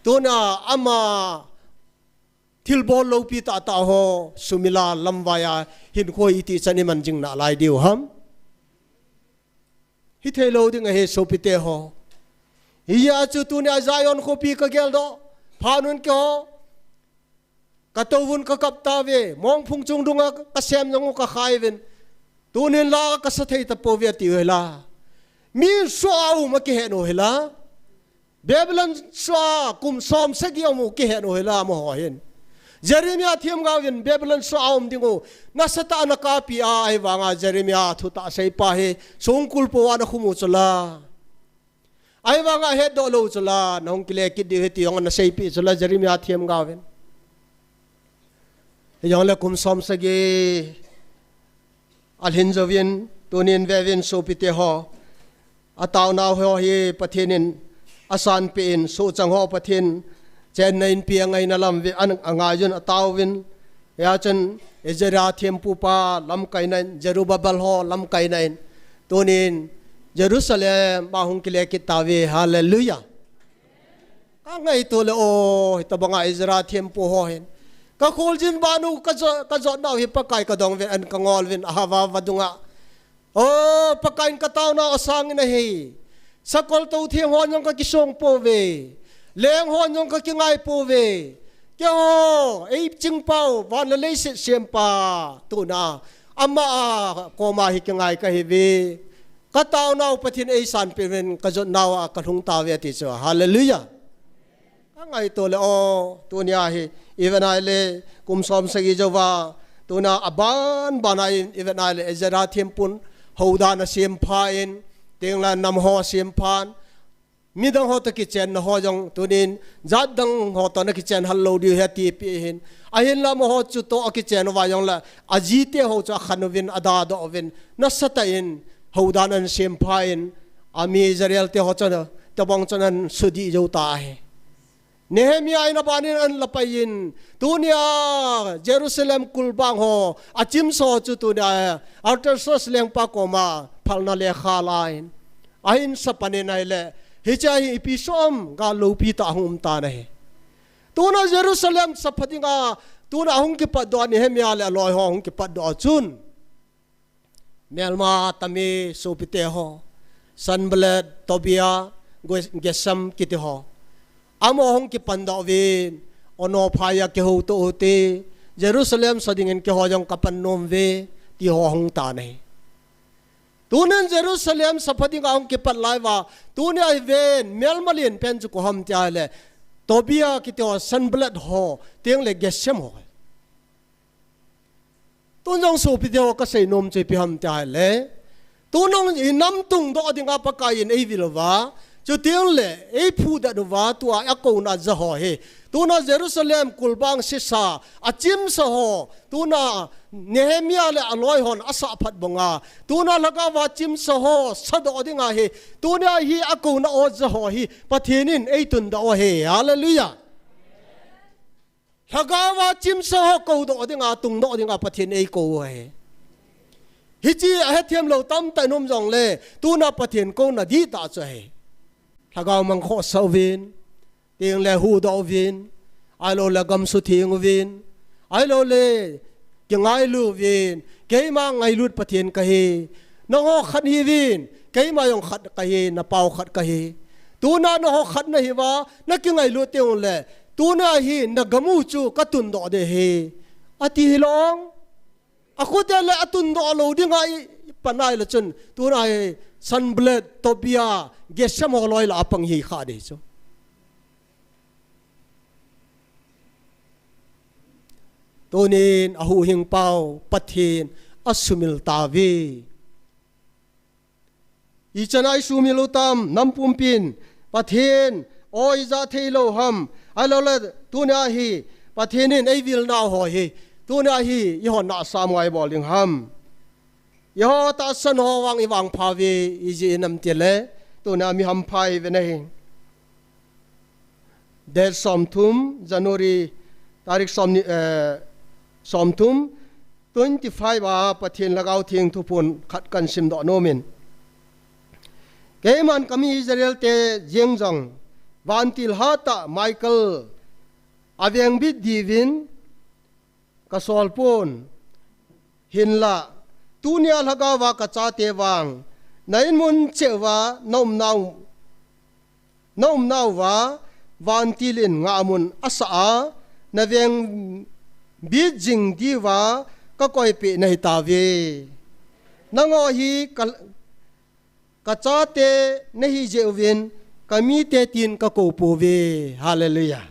tuna ama thil bol lo pi ta ta ho sumila lamwaya hin khoi iti chani man jing na lai diu ham hi thei lo ding he so pi te ho hiya chu tuna Zion ko pi ka gel do phanun ko ka to wun ka kap ta ve mong phung chung dunga ka sem jong ka khai ven tunin la ka sa thei ta po ve ti la mi suaw ma ke no hela Babylon swa kum som sagi mu ke no hela mo hin Jeremia thiam ga win Babylon swa dingo na sata na ka pi ai wanga Jeremia thu ta sei pa he songkul po wa na khumu chala ai wanga he do lo chala nong kile ki di he ti ong na sei pi chala Jeremia thiam ga win yong le kum som sagi alhin jovin tonin vevin so pi te ho ataw na ho hi pathinin asan pin so chang ho pathin chen nain pi ngai na lam vi an anga jun ataw win ya chen ejera thiam pu pa lam kai nain Jerubabal ho lam kai nain tonin Jerusalem ba hung kile ki tawe hallelujah ngay tu le o ta banga Ezra thiam po ho hen ka khol jin banu ka zo naw hi pakai ka dong ven an ka ngol ven hawa vadunga o pakai ka taw na asang na hi sakol to thiam ho nyong ka kisong po ve leng ho nyong ka kingai po ve kyo ei ching pau van le se sem pa tu na ama ko ma hi kingai ka hi ve ka taw naw pathin ei san pe ven ka zo naw ka thung ta ve ti so hallelujah ngay to le o tu nia hi even ai le kum som sagi jawa tu na aban banai even ai le Ezra thiam pun hoda na sem pha in teng la nam ho sem phan mi dang ho to ki chen na ho jong tu nin zat dang ho to na ki chen hallo di he ti pi hin a hin la mo ho chu to ki chen wa yong la aji te ho cha khanovin ada do ovin na sata in hoda na sem pha in ami Israel te ho cha na tabong chanan sudi jo ta he Nehemia ina panin an lapayin tunia Jerusalem kulbang ho achim so chu tunia Artaxerxes leng pa koma phalna le khalain ain sapane nai le hichai ipisom ga lopi ta hum ta ne tuna Jerusalem saphatinga tuna hung ki pa do Nehemia le loi ho hung ki pa do chun melma tami sopite ho Sanballat Tobia Gesam kiti ho amo hong ki panda vin ono phaya ke ho to te Jerusalem sadingen ke ho jong kapan nom ve ti ho hong ta nei tunan Jerusalem sapadi ga hong ki pat lai wa tunia ven melmalin pen chu ko ham tia le Tobia ki to Sanballat ho teng le Gesem ho tunong so pi ho ka sei nom che pi ham tia le tunong inam tung do dinga pakain ei vilwa cho tiếng lệ ấy phu đã được vá tua ác cầu na giờ họ he tu na Jerusalem kulbang sisa achim sa ho tu na Nehemia le aloi hon asa phat bonga tu na laga wa chim sa ho sado dinga he tu na hi ác cầu na o giờ họ hi pathinin ấy tun da o he hallelujah laga wa chim sa ho cầu do dinga tung do dinga pathin ấy cầu he hi chi a thiam lo tam tai nom jong le tu na pathin ko na di ta cho he thagao mang kho sau vin tiếng le hu do vin ai lo la gam su thieng vin ai lo le ke ngai lu vin ke ma ngai lut pathian ka hi no ho khat hi vin ke ma yong khat ka hi na pau khat ka hi tu na no ho khat na hi wa na ke ngai lu te le tu na hi na gamu chu ka tun do de hi ati hilong aku te le atun do lo ding ai panai la chun tu na hi Sanballat Tobia Gesem ho loi la apang hi kha de cho tonin ahu hing pau pathin asumil tavi ichanai sumil utam nampumpin pathin oi za theilo ham alo la tunia hi pathinin ei vil na ho hi tunia hi i hon na samai boling ham yo ta san ho wang iwang phawi iji nam tele tu na mi ham phai ve nei der somthum January tarik somthum 25 ba pathin lagau thing thu pun khat kan sim do nomin ke man kami Israel te jengjang vantil hata Michael aveng bit divin ka solpon hinla tunia lagawa ka cha te wang nain mun chewa nom nau wa van tilin nga mun asa na veng bi jing diwa ka koi pe nei ta ve nango hi ka cha te nei je win kami te tin ka ko po ve hallelujah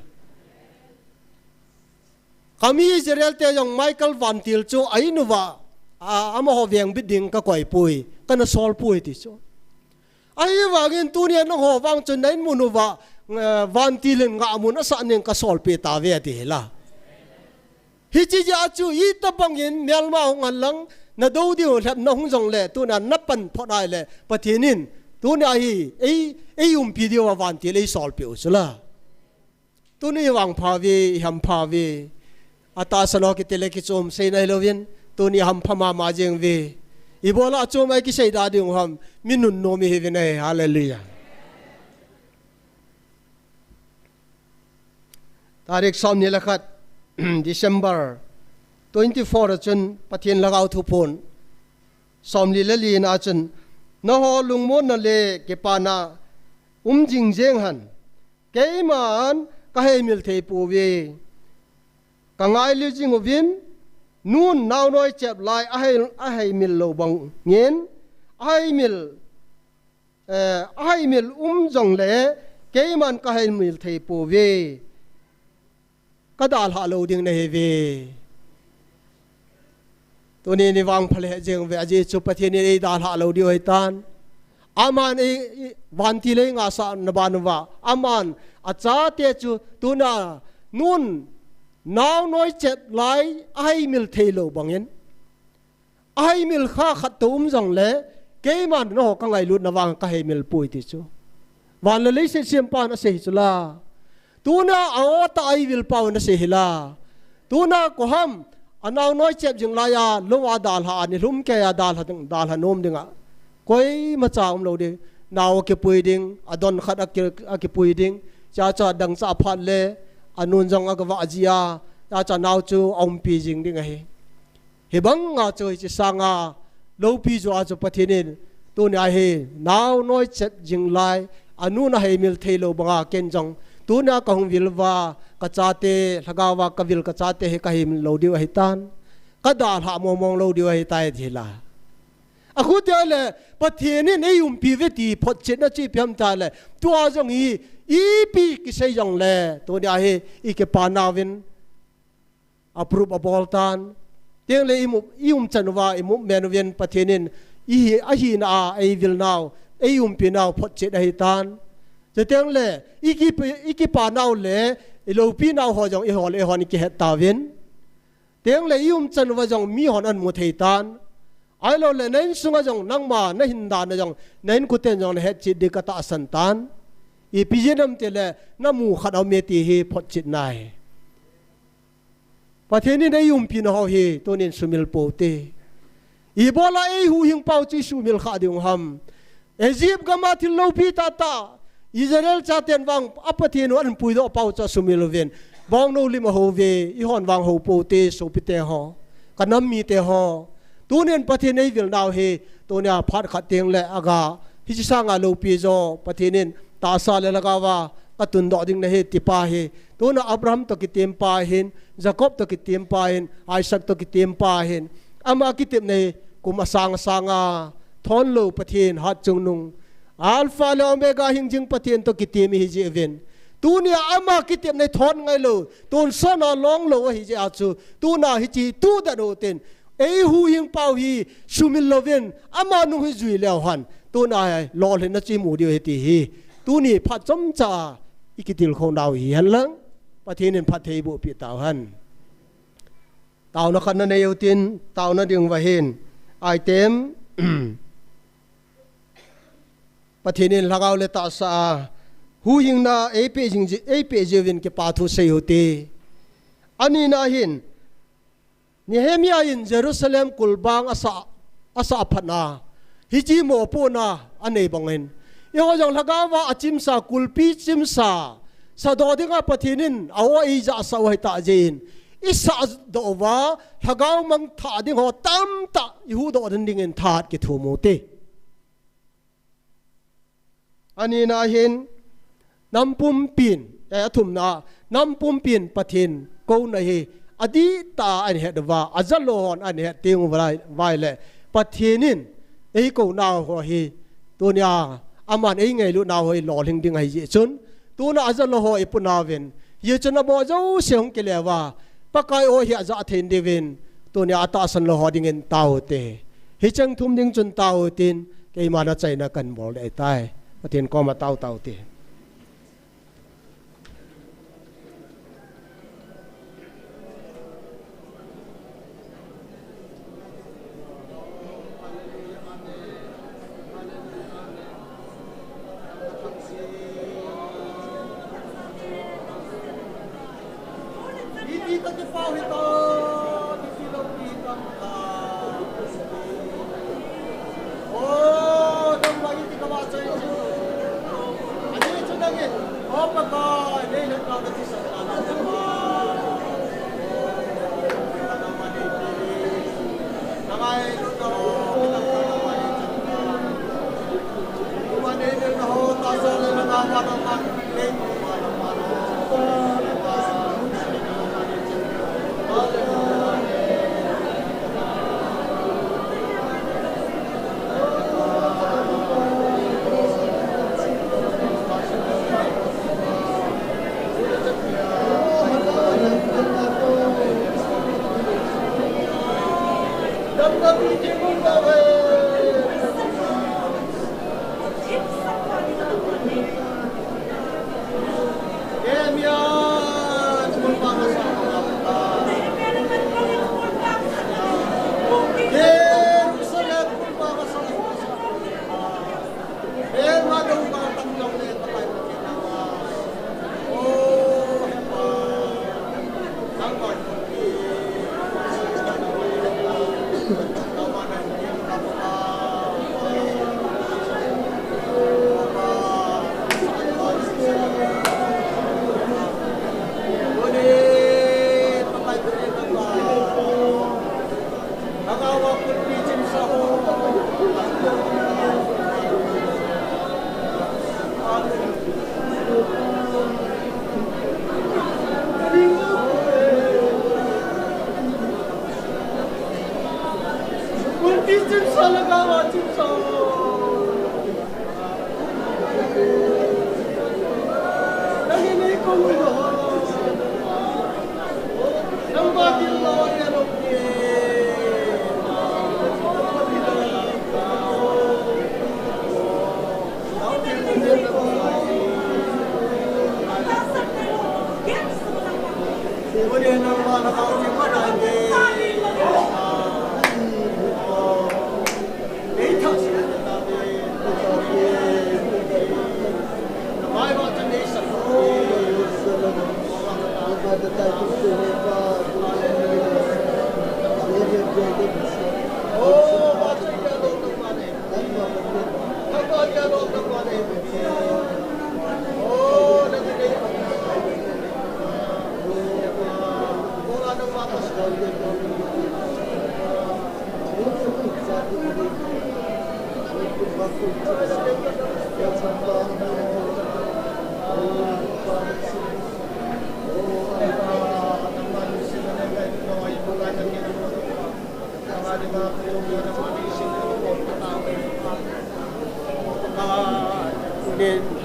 kami Israel te yong Michael van til chu ainuwa ama ho veng biding ka koi pui kana sol pui ti so ai wangin tunia no ho wang chun nain munuwa van tilin nga mun asa ning ka sol pe ta ve ti la hi chi ja chu i ta bangin melma ngal lang na do di ho thap na hung jong le tu na napan phodai le pathinin tu na hi ei pi di wa van til ei sol pe usula tu ni wang pha ve ham pha ve ata sano ki tele ki chom sei nai lovin tu ni ham phama ma jeng ve ibola chom ai ki sei da ding ham minun no mi he ve nei hallelujah tarik som ni lakhat December 24 chun pathian lagau thu phun som li lali na chun na ho lungmon na le ke pana jing jeng han ke man ka he mil thei pu we ka ngai li jing ovin nun naw noi chep lai a hai mil lo bang ngen ai mil jong le ke man ka hai mil thei pu we ka dal ha lo ding na he weตัวนี้ในวังพลเจงเวอจีจุปเทียนีดาลฮาโลดิโอฮิตันอามันวันที่เลยงาสานบานุวาอามันอาจารย์เตจูตัวน่ะนุ่นน้าวน้อยเจ็บไหลไอมิลเทโลบางเงินไอมิลข้าขัดตุ้มจังเลยเกมันนอกกังไงลุดนวังก็ให้มิลปุยติจูวันละเลยเสียมปานเสียจุลาตัวน่ะเอาตาไอวิลปาวน่ะเสียหิลาตัวน่ะก็ห้ามอันเอาน้อยเจ็บจึงลายาลงอาดาลหาอันนี้ลุ่มแกยาดาลหาดาลหานมดึงอ่ะก้อยมาจ้างเราดินาวเก็บปุยดิงอดอนขัดอักเก็บปุยดิงจะดังจะพัดเลยอันนู้นจังอักว่าจียาจะนาวจูอมปีจิงดิงไงเฮบังงาจูจะสร้างอ่ะลูปีจูอาจูปะเทนินตัวนี้เฮนาวน้อยเจ็บจึงลายอันนู้นให้มิลเทโลบังอ่ะเกนจังตัวนี้ก็คงวิลว่ากระจาเตลกาวากวิลกระจาเตให้กหิมโลดิวให้ตันกระดาษหามองโลดิวให้ตายทีละอะคุณเดียวเลยประเทศนี้ในยุมพิเวตีพอเจ็ดนาทีเพียงตายเลยตัวจงอีปีกิเซยังเลยตัวนี้ให้อีกปานาวินอัปรุปบอลตันเตียงเลยอีมุจันวาอีมุเมนวินประเทศนี้อีอาหินาไอวิลนาวไอยุมพินาวพอเจ็ดให้ตันจะเตียงเลยอีกปานาวเลยโลปีนาวหอจงอีหอนี่เกเหตาวินเตียงเลยยุมจันว่าจงมีหอนอันมุทัยตันไอ้เราเลยนั้นสุงจงนั่งมาในหินดานจงนั้นกุเตนจงเหตุจิตดิกตาสันตันอีพิจิตรนำเตลน้ำมูขัดเอาเมตีเฮพอจิตนายประเทศนี้ได้ยุมปีนาวเฮตัวนี้สุมิลโปเตอีบอลาเอหูหิงเป้าจีสุมิลขาดิงฮัมเอจิปต์ก็มาที่โลปีตาตาอิสราเอลชาติวังอัปเทนวันปุยโดเป้าจะสุมิลเวนวังโนลิมาโฮเวอีฮอนวังโฮโปเตโซปิเตฮอกันน้ำมีเตฮอตัวนี้ประเทศนี้วิลนาวเฮตัวนี้พัดขัดเตียงและอากาฮิจิสังอาโลปีโจประเทศนี้ตาซาเลลกาวากตุนดอดิงเนเฮติปาเฮตัวนี้อับราฮัมตกิเตียมปาเฮนยาโคบตกิเตียมปาเฮนไอซักตกิเตียมปาเฮนอามากิเตียมในกุมาสังทอนโลประเทศฮัดจงนุงอัลฟาและโอเมก้าหิงจิงประเทศตกิเตียมฮิจิเวนตัวนี้อามากิเตียมในทอนไงโลตัวสนาลองโลฮิจิอาจูตัวน่าฮิจิตัวดัดโอเตนเอหูหิงเป้าฮีสุมิลโลเวนอามานุฮิจุยเลวหันตัวน่าลอเลนจิมูเดียวเฮติฮีตัวนี้พัดจำจ่าอีกิติลของดาวฮีฮันลังประเทศนี้พัดเทบุปิตาวหันตาวนักนันเนยตินตาวนัดยังวะเฮนไอเต็มประเทศนี้ลักเอาเลตาสาหูยิงนาเอเปจิวินเก็บปาทุเซยุตีอันนี้น่าเห็นนี่เฮมีอินเยรูซาเล็มกุลบางอาสาพันาฮิจิโมปูนาอันนี้บังเห็นยังว่าอย่างลักเอาว่าอาจิมซากุลปีจิมซาสะดอดิ่งประเทศนี้เอาไว้จะสาวให้ตาเจนอิสระดอว่าลักเอามังถาดิ่งหัวตั้มตายูดอดินดิ่งถาดกิทูโมเตอันนี้น่าเห็นน้ำปุ่มปีนแต่ทุ่มนาน้ำปุ่มปีนประเทศกูน่ะเฮอดีตาอันเหตุว่าอาจารย์โลหอนอันเหตุเตียงไว้เลยประเทศนี้ไอ้กูน่าหัวเฮตัวนี้อามันไอ้ไงลูกน่าหัวหล่อลิงดิ่งไอ้เยจุนตัวน่าอาจารย์โลหอไอ้ปุ่นนาเวนเยจุนน่ะบอกเจ้าเสียงกิเลว่าปะกายโอเฮอาจารย์เทนเดเวนตัวนี้อาตาสันโลหอดิ่งเงินเต้าเตเฮจังทุ่มดิ่งจนเต้าตินไอ้มาน่าใจนักกันบอกเลยตายประเทศก็มาเต้าเตOh, my God, they look out at this.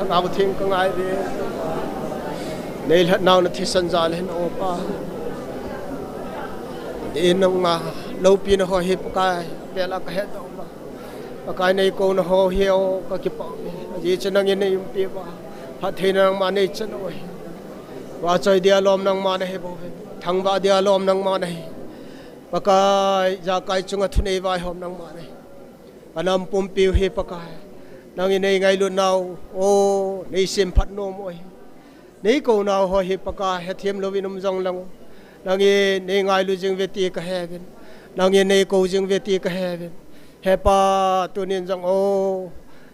Nào thêm có ai về đây là nào là thì sân ra lên opa để nông mà lâu pin nó hơi cái bé là cái hết đâu mà cái này cô nó hơi hiểu cái kiểu gì cho năng này yung pi ba phát hiện năng mà này chân ơi và chơi dia lom năng mà này bộ thằng ba dia lom năng mà này và cái giờ cái chúng ta này vai hôm năng mà này anh em pum piu hi pa cái năng này ngày luôn nào ô này xem phát nôm ơi này cô nào hơi hi pa cái hết thêm lovin um dòng lăng năng này ngày luôn dừng về tia cái hè bên năng này cô dừng về tia cái hè bên hè pa tu nên dòng ô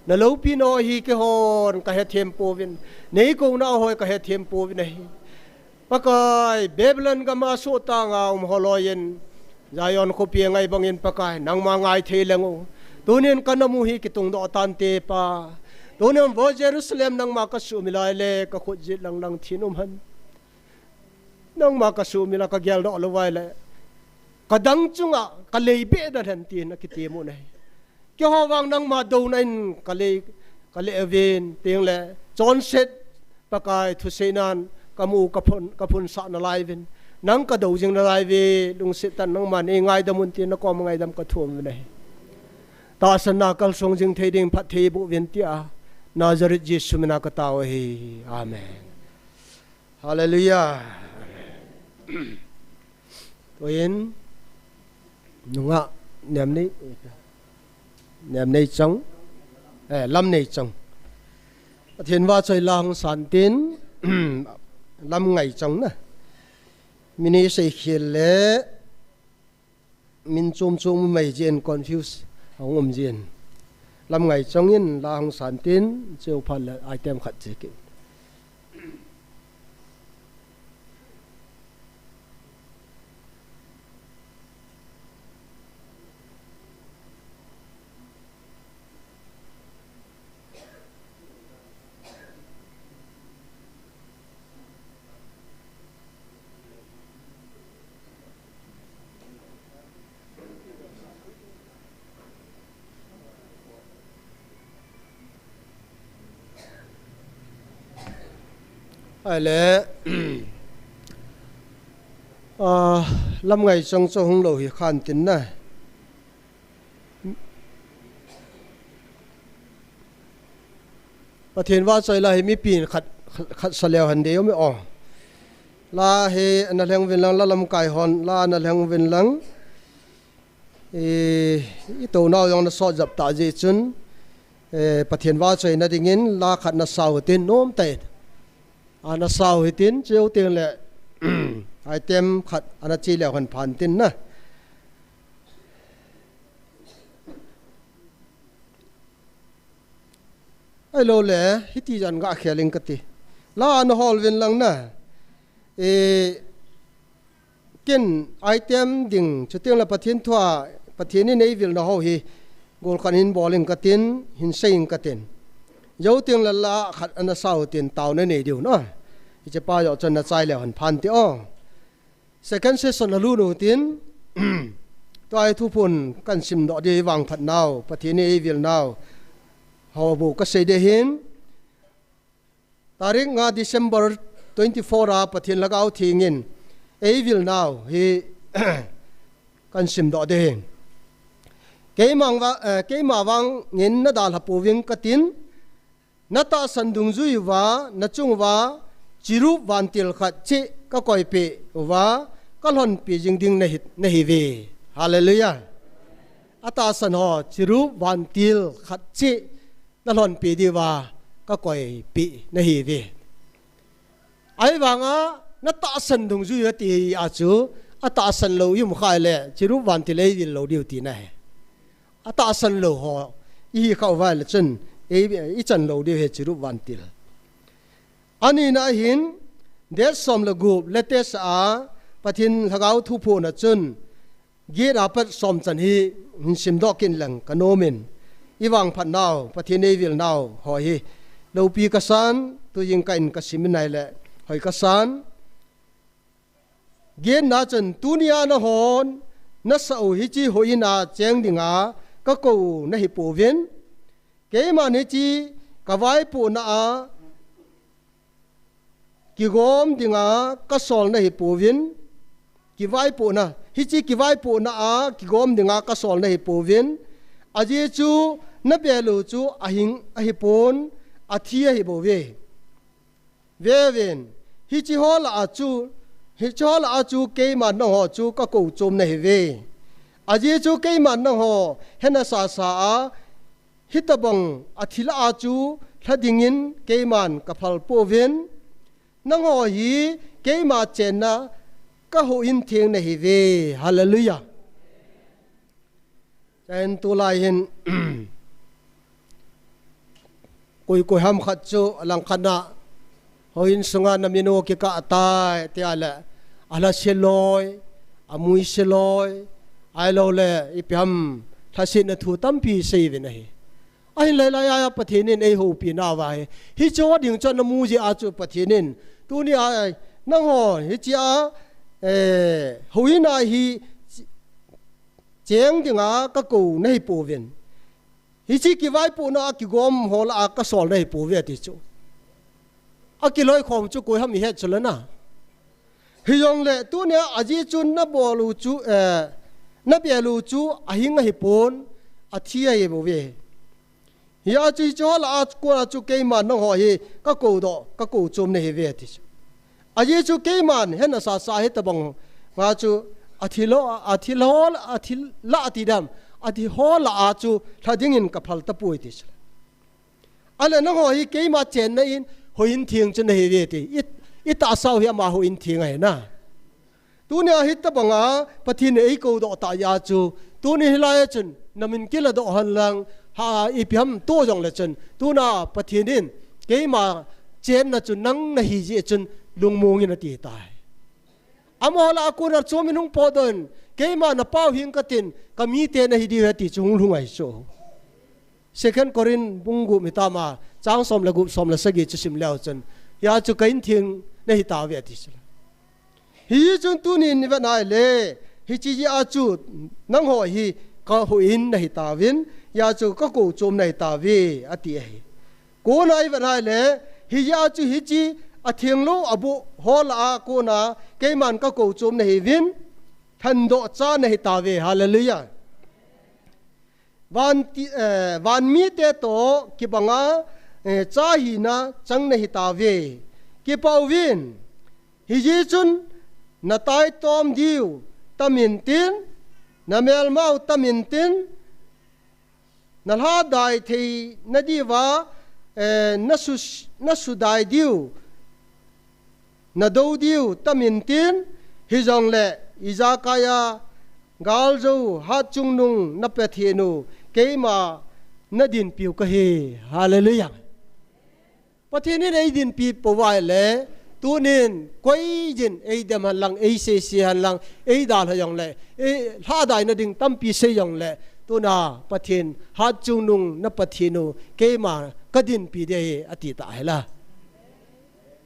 na lâu pin ơi hi cái hòn cái hết thêm po bên này cô nào hơi cái hết thêm po bên này pa cái Babylon cái mà số ta ngào holoyen Zion ko pi ngai bangin pa kai nang ma ngai thelengo tunin kanamu hi kitung do tante pa tunin vo Jerusalem nang ma ka su milai le ka khut jit lang nang thinum han nang ma ka su mila ka gyal do lowai le ka dang chunga ka leibe da han tin ki ti mu nei ki ho wang nang ma do nain ka le evin ting le John set pa kai thu senan kamu ka phun sa na lai vin nang ka do jing na lai ve lung sit tan nang man e ngai damun tin na ko ngai dam ka thum nei ta san na kal song jing thei ding phat thei bu ven tia Nazareth Jesus mina ka taw hi amen hallelujah toin nunga nem nei chong lam nei chong thiên wa choi lang san tin lam ngai chong na mini sei khile min chum mai jen confuse hong jen lam ngai chong in la hong san tin cheu phal item khat chi ki ai lẽ lâm ngày trong cho hung lầu hi khan tin naประเทศว่าใจละให้มีปีนขัดเสลียวหันเดียวไม่ออกลาให้อันนั้นแหงเวลังละลำไก่หอนลาอันนั้นแหงเวลังอีตัวนายองนัสอจับตาเจจุนประเทศว่าใจนั่นดิ่งินลาขัดนัสาวตินโน้มเตะอันนัสาวตินเจ้าเตียงแหละไอเต็มขัดอันนั้นจีเหลียวหันผ่านตินนะไอ้โลเล่ฮิติจันก็เขียนลิงกติลาอันฮอลเวนลังนะกินไอเทมดิ่งชุดเตียงละประเทศทั่วประเทศนี้ในวิลนะฮอฮีโกลคันหินบอลิงกตินหินเซิงกตินยาวเตียงละละขัดอันนั้นสาวตินเต่าในเดียวนะที่จะป้ายจนน่าใจแล้วหันพันที่อ้อ second session ละลูนูตินตัวไอ้ทุพนกันซิมดอกดีวางผัดนาวประเทศนี้วิลนาวฮาวบุกเสด็จเห็นตาริกงา December 24ราประเทศละก้าวทิ้งินเอวิลนาวฮีกันซิมดอกเดงเกมาวังเงินนัดาลปูวิงกตินนัตาสันดุงจุยวานัจุงวาจิรุวันติลขัดเจก็คอยเปวาก็หล่นปีจิงดิงในฮิเวฮาเลลูยาอัตาสันหอจิรุวันติลขัดเจนั่นหล่นปีดีว่าก็ก่อยปีในฮีเวไอ้บางอ่ะนัตตาสันดงจุยตีอาจูอัตตาสันโลยุ่มขายเลยจิรุวันที่เลยวิลโลเดียวตีไหนอัตตาสันโลหออีเข้าไว้ละจนอีจันโลเดียวเหจิรุวันที่ละอันนี้นะหินเดชสมละกูเลเตสอาปะทินทะเกาทุพูนะจนเกียราปัดสมจันฮีหินสิมดอกินหลังกโนมินอีวังพันนาวประเทศนี้วิลนาวหอยเราปีกษันตัวยิงกันกสิมินไนแหละหอยกษันเกียนนาจันตุนียานะฮอนนัสเอาฮิจิหอยนาเจงดิงาก็กูนะฮิปูเวนเกมันฮิจิกวายปูนากิโกมดิงาก็สอนนะฮิปูเวนกิวายปูนะฮิจิกิวายปูนากิโกมดิงาก็สอนนะฮิปูเวนอาเจจูนับเบลูจูอาหิงอาฮิปอนอาทีอาฮิโบเวเวนฮิจิฮอลอาจูเกมันนหอจูก็กูจมในเวอาเจจูเกมันนหอเฮนัสาฮิตบังอาทิลอาจูทัดดิ่งินเกมันกับพัลโปเวนนหอฮีเกมาเจนนะก็หูอินเทียงในเวฮาเลลูยาเป็นตัวลายเห็นกุยห้ำขัดจูหลังขณะเขาอินสงานนามิโนกิกะตายเตียละอาลาเชลอยอามุยเชลอยไอโลเลอีพิมทัศนทูตัมปีเซวินะไอเลยลายประเทศนี้ไอหูปีนาวายฮิจวัดยิงจนนมูจิอาจูประเทศนี้ตัวนี้ไอนั่งหอฮิจิอาหูยนาฮีเจงดิงาก็กูในปูเวนฮิจิกิไว้ปูนากิกอมโหลาก็สอนในปูเวติจูอากิลอยของจูกุยทำมีเหตุฉลนะฮิยองเล่ตัวเนี้ยอาจีจุนนับบอลูจูนับเยลูจูอาหิงอาฮิปอนอาทีอาเยบเวฮิอาจีจูลากูอาจูเกมันน้องหอยก็กูดอก็กูจุมในเวติจูอาจีจูเกมันเห็นอาสาเหตุบังว่าจูอาทิละอาทิดำอาทิฮอละอาจูถ้าดิ่งินกับพัลตะปุยติสอะไรน้องหอยเกยมาเจนในอินหอยอินเทียงจนในเวทีอิตาสาวเฮียมาหอยอินเทียงไงนะตัวนี้ฮิตตะบังอาปะทินเอกูดอตายาจูตัวนี้ฮิลายจนนามินกิลดอหันลังหาอีพิมตัวจงเลยจนตัวน่ะปะทินินเกยมาเจนนะจนนังนะฮิจิจนลุงมงยินตีตายอามอลากูนัดโซมินุงปอดนเกยมานะเป้าหิงกตินก็มีเตนะฮิดีเวติจุงลุงไอโซSecond Korin bungu mitama chang som la gup som la sagi chusim leo chun ya chu kain thing na hi ta ve ti sala hi chun tu ni ni va nai le hi chi ji a chu nang ho hi ka ho in na hi ta vin ya chu ka ko chom na hi ta ve ati hi ko nai va nai le hi ya chu hi chi thiêng lu abu hol a ko na ke man ka ko chum na hi vin than do cha na hi ta ve hallelujah van mi te to ki banga cha hi na chang na hi ta ve ki pau vin hi ji chun na tai tom diu tamin tin na mel mau tamin tin na ha dai thei na di wa na su dai diu na do diu tamin tin hi jong le izakaya gal zo ha chung nung na pe thienu keima na din piu ka he hallelujah pathini nei din pi powai le tunin koi jin ei dem han lang ei se si han lang ei dal ha yong le ei ha dai na ding tam pi se yong le tuna pathin ha chung nung na pathinu keima kadin pi de ati ta hela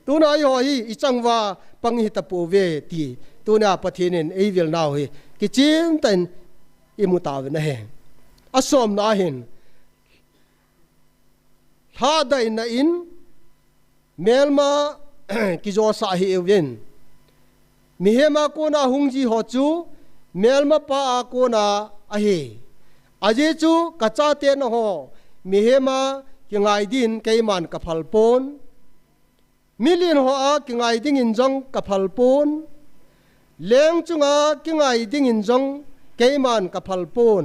tuna yo hi ichangwa panghi ta po ve ti tuna pathinin ei vil naw hi ki chin ten imuta ve na he asom na hin ha dai na in melma ki jo sa hi evin mi hema ko na hungji ho chu melma pa ko na a hi aje chu kacha te na ho mi hema ki ngai din keiman ka phal pon million ho a ki ngai ding in jong ka phal pon leng chunga ki ngai ding in jong keiman ka phal pon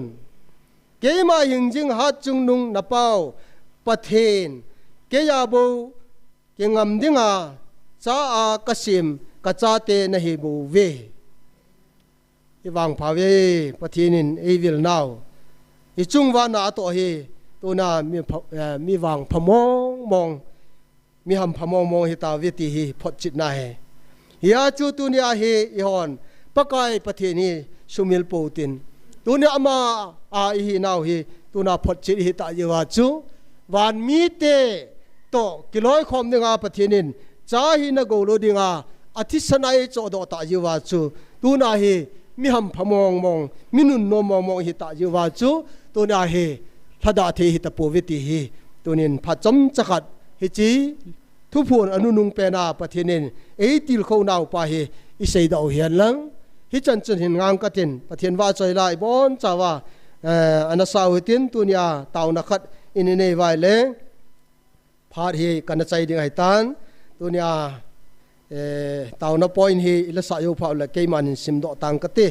keima hingjing ha chung nung na pau pathen ke ya bo ke ngam dinga cha a kasim ka cha te na hi bu ve iwang pha ve pathinin evil now I chung wa na to hi to na mi wang phamong mong mi ham phamong mong hi ta ve ti hi phot chit na he ya chu tu nia hi I hon pakai pathini sumil poutin tu ne ama a hi now hi tu na phot chit hi ta yewa chu wan mi te to kiloi khom ninga pathinin cha hi na go lo dinga athi sanai cho do ta yewa chu tu na hi mi ham phamong mong minun no mong mong hi ta yewa chu tu na hi thada the hi ta poviti hi tunin phacham chakat hi chi thu phun anu nung pe na pathinin ei til kho naw pa hi I sei dau hian lang hi chan chan hin ngang ka tin pathian wa choi lai bon chawa ana sau tin tunia taw na khat in nei vai le phar hi kan chai ding hai tan tunia taw na point hi ila sa yo pha la ke man sim do tang ka te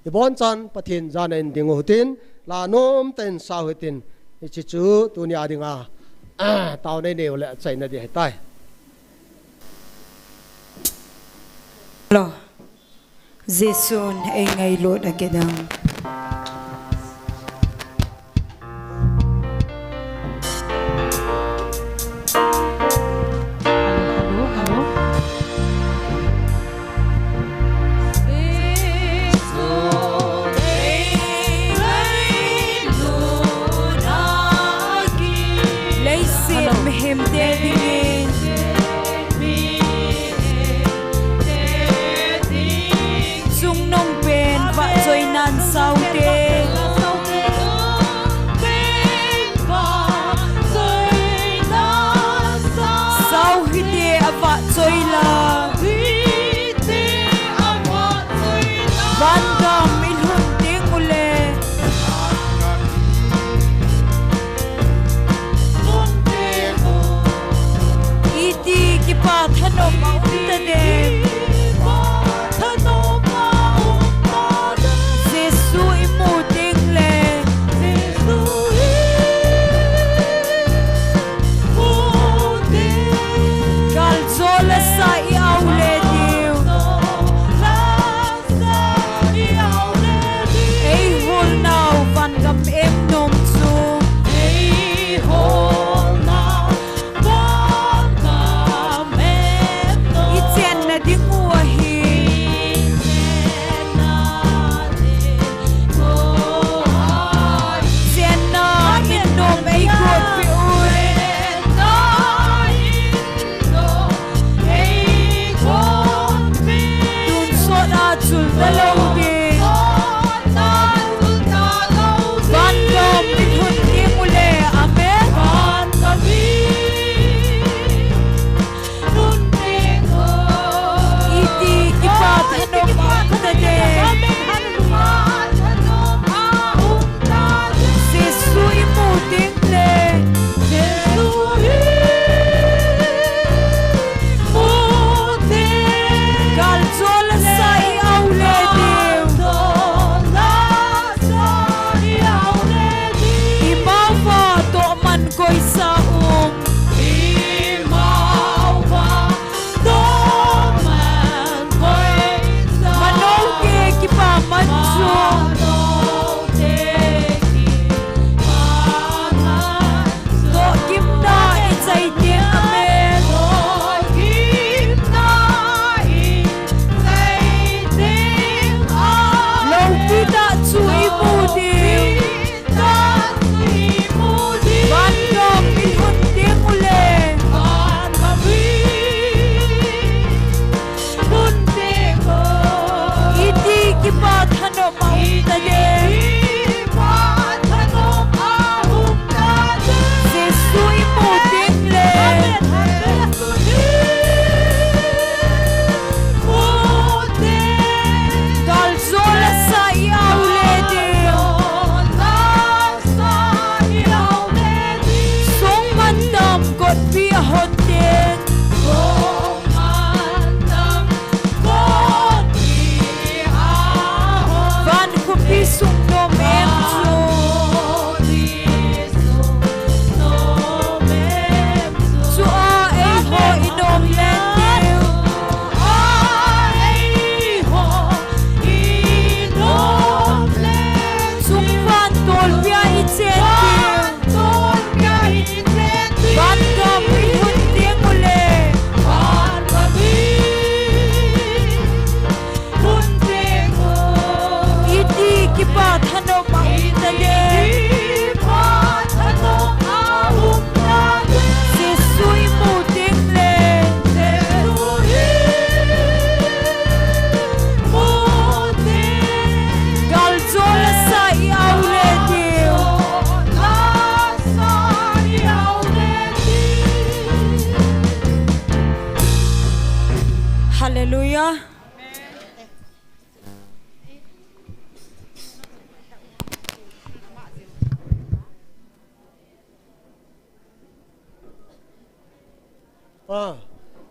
I bon chan pathian jan en ding ho tin la nom ten sau tin chi chu tunia dinga taw nei ne le chai na di hai tai
lo Jesun ay ngay Lord agedang sao te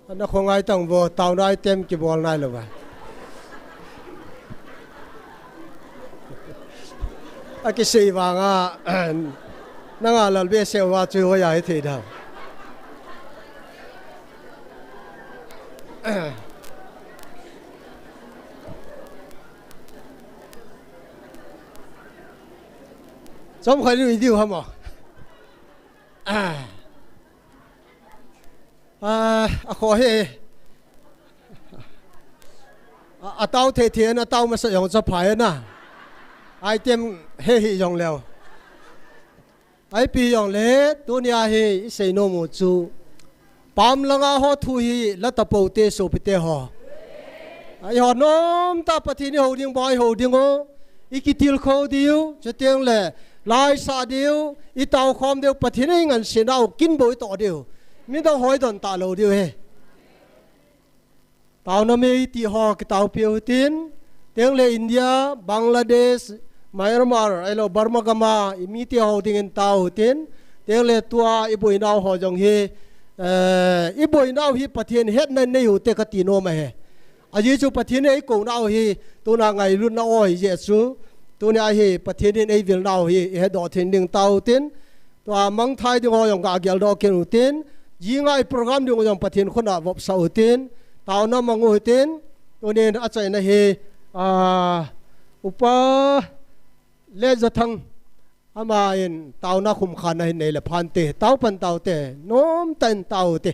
nó không ai tặng vô tàu này tem cái bò này rồi cái gì vàng nó là biết xem qua chưa có giải thì đâu giống phải đi điều không khó hệ tao thể thiên tao mà sử dụng cho phải nè ai tem hệ dùng leo ai pi dùng lẽ tôi nhà hệ xây nô một chú bám lăng họ thu hi là tập bầu tê số bị tê họ ai họ nôm ta bắt thiên hồ điên bòi hồ điên ô iki tiêu khâu điêu cho tiếng lệ lai sa điêu i tàu khom điêu bắt thiên ấy ngàn xin đâu kinh bối tỏ điêu mình đâu hỏi đòn tạ lầu điêu he tàu nó mới ti họ cái tàu phiêu tin tiếng lệ India Bangladesh Myanmar ai lo Burma Gama mi ti họ tiếng tàu tin tiếng lệ tua i bồi nào họ dòng he i bồi nào hi bắt thiên hết nên nei hụt cái tino mà he ai chú bắt thiên ấy cũng nào hi tôi là ngày luôn nào oi Giêsu tôi này hi bắt thiên ấy vil nào hi hết đó thiên đường tàu tin tôi mang thai tiếng họ dòng cả gel đó kêu tin yi ngay program đi ngồi bắt thiên con nào vấp sau tin tao nó mang ngồi tin tôi nên ở đây này hi upa lệ giật thằng ama in tao na khum khan này là phan tê tao pan tao tê nôm tên tao tê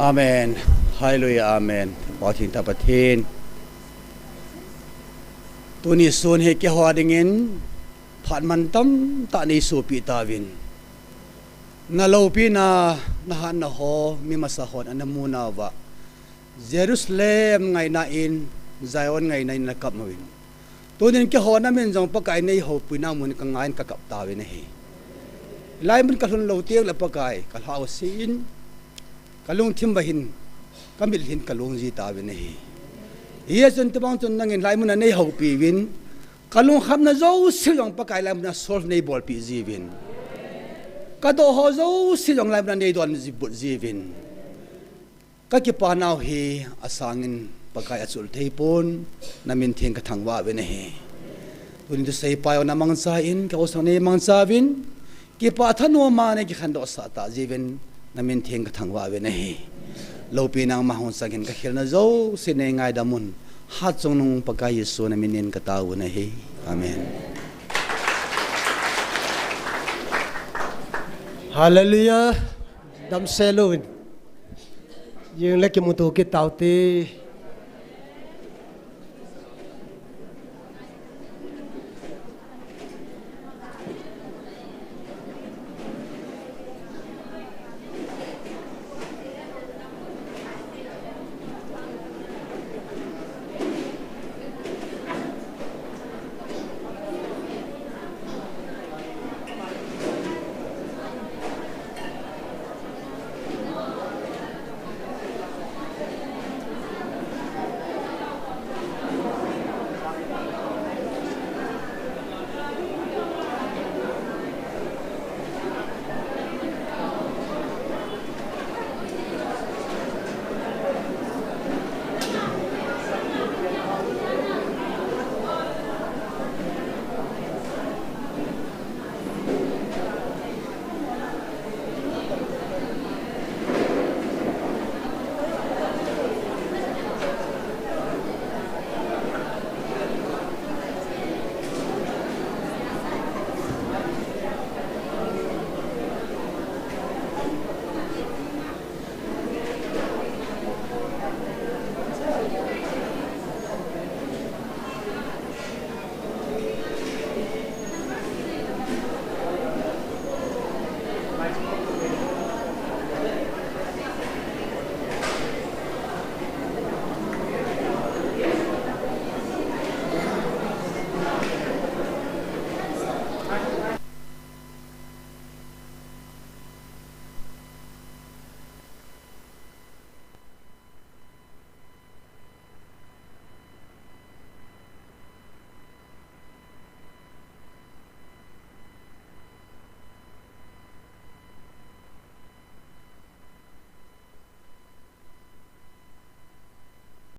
อาเมนฮาเลลูยาอาเมนปอทินตาปะเทนตัวนี้ส่วนเหตุเกี่ยวกับดิ่งเงินผ่านมันตั้มตาในสูปีตาวินนาโลปีนานาฮันนาโฮมีมาสะฮอนอันนมูนาวะเยรูซาเล็มไงนาอินไซออนไงในนักกับมาวินตัวนี้เกี่ยวกับนั้นมันจงปะกายในโฮปีนามุนกังไงกับตาวินเฮไล่มันกระทุนโลเตียงและปะกายกะลาวซีนกะลุงทิมบะหินกะมิลหินกะลุงจีตาวินเฮเยซุนตะบังตุนนังเงินไล่มันในโฮปีวินกะลุงขับนาโจสิลงปะกายไล่มันโซลในบอลปีจีวินกะโตโฮโจสิลงไล่มันในดอนจีบุจีวินกะกิปานาวเฮอาสังเงินปะกายอสุลเทปนนามินเทียงกะทังว่าวินเฮตุนิตุเซปายอนามังซาอินกะโอสังเนมังซาวินกิปาทันวมาเนกิขันโดสาตาจีวินนามินเทียงกะทังว่าวินเฮโลปีนางมหงสังเงินกะเฮลนาโจสิเนงายดามุนฮัดจงนุงปะกายเยซูนามินเนนกะตาวินเฮอาเมน
ฮาเลลูยาดัมเซลุนยังเล็กมุตุกิตาวตี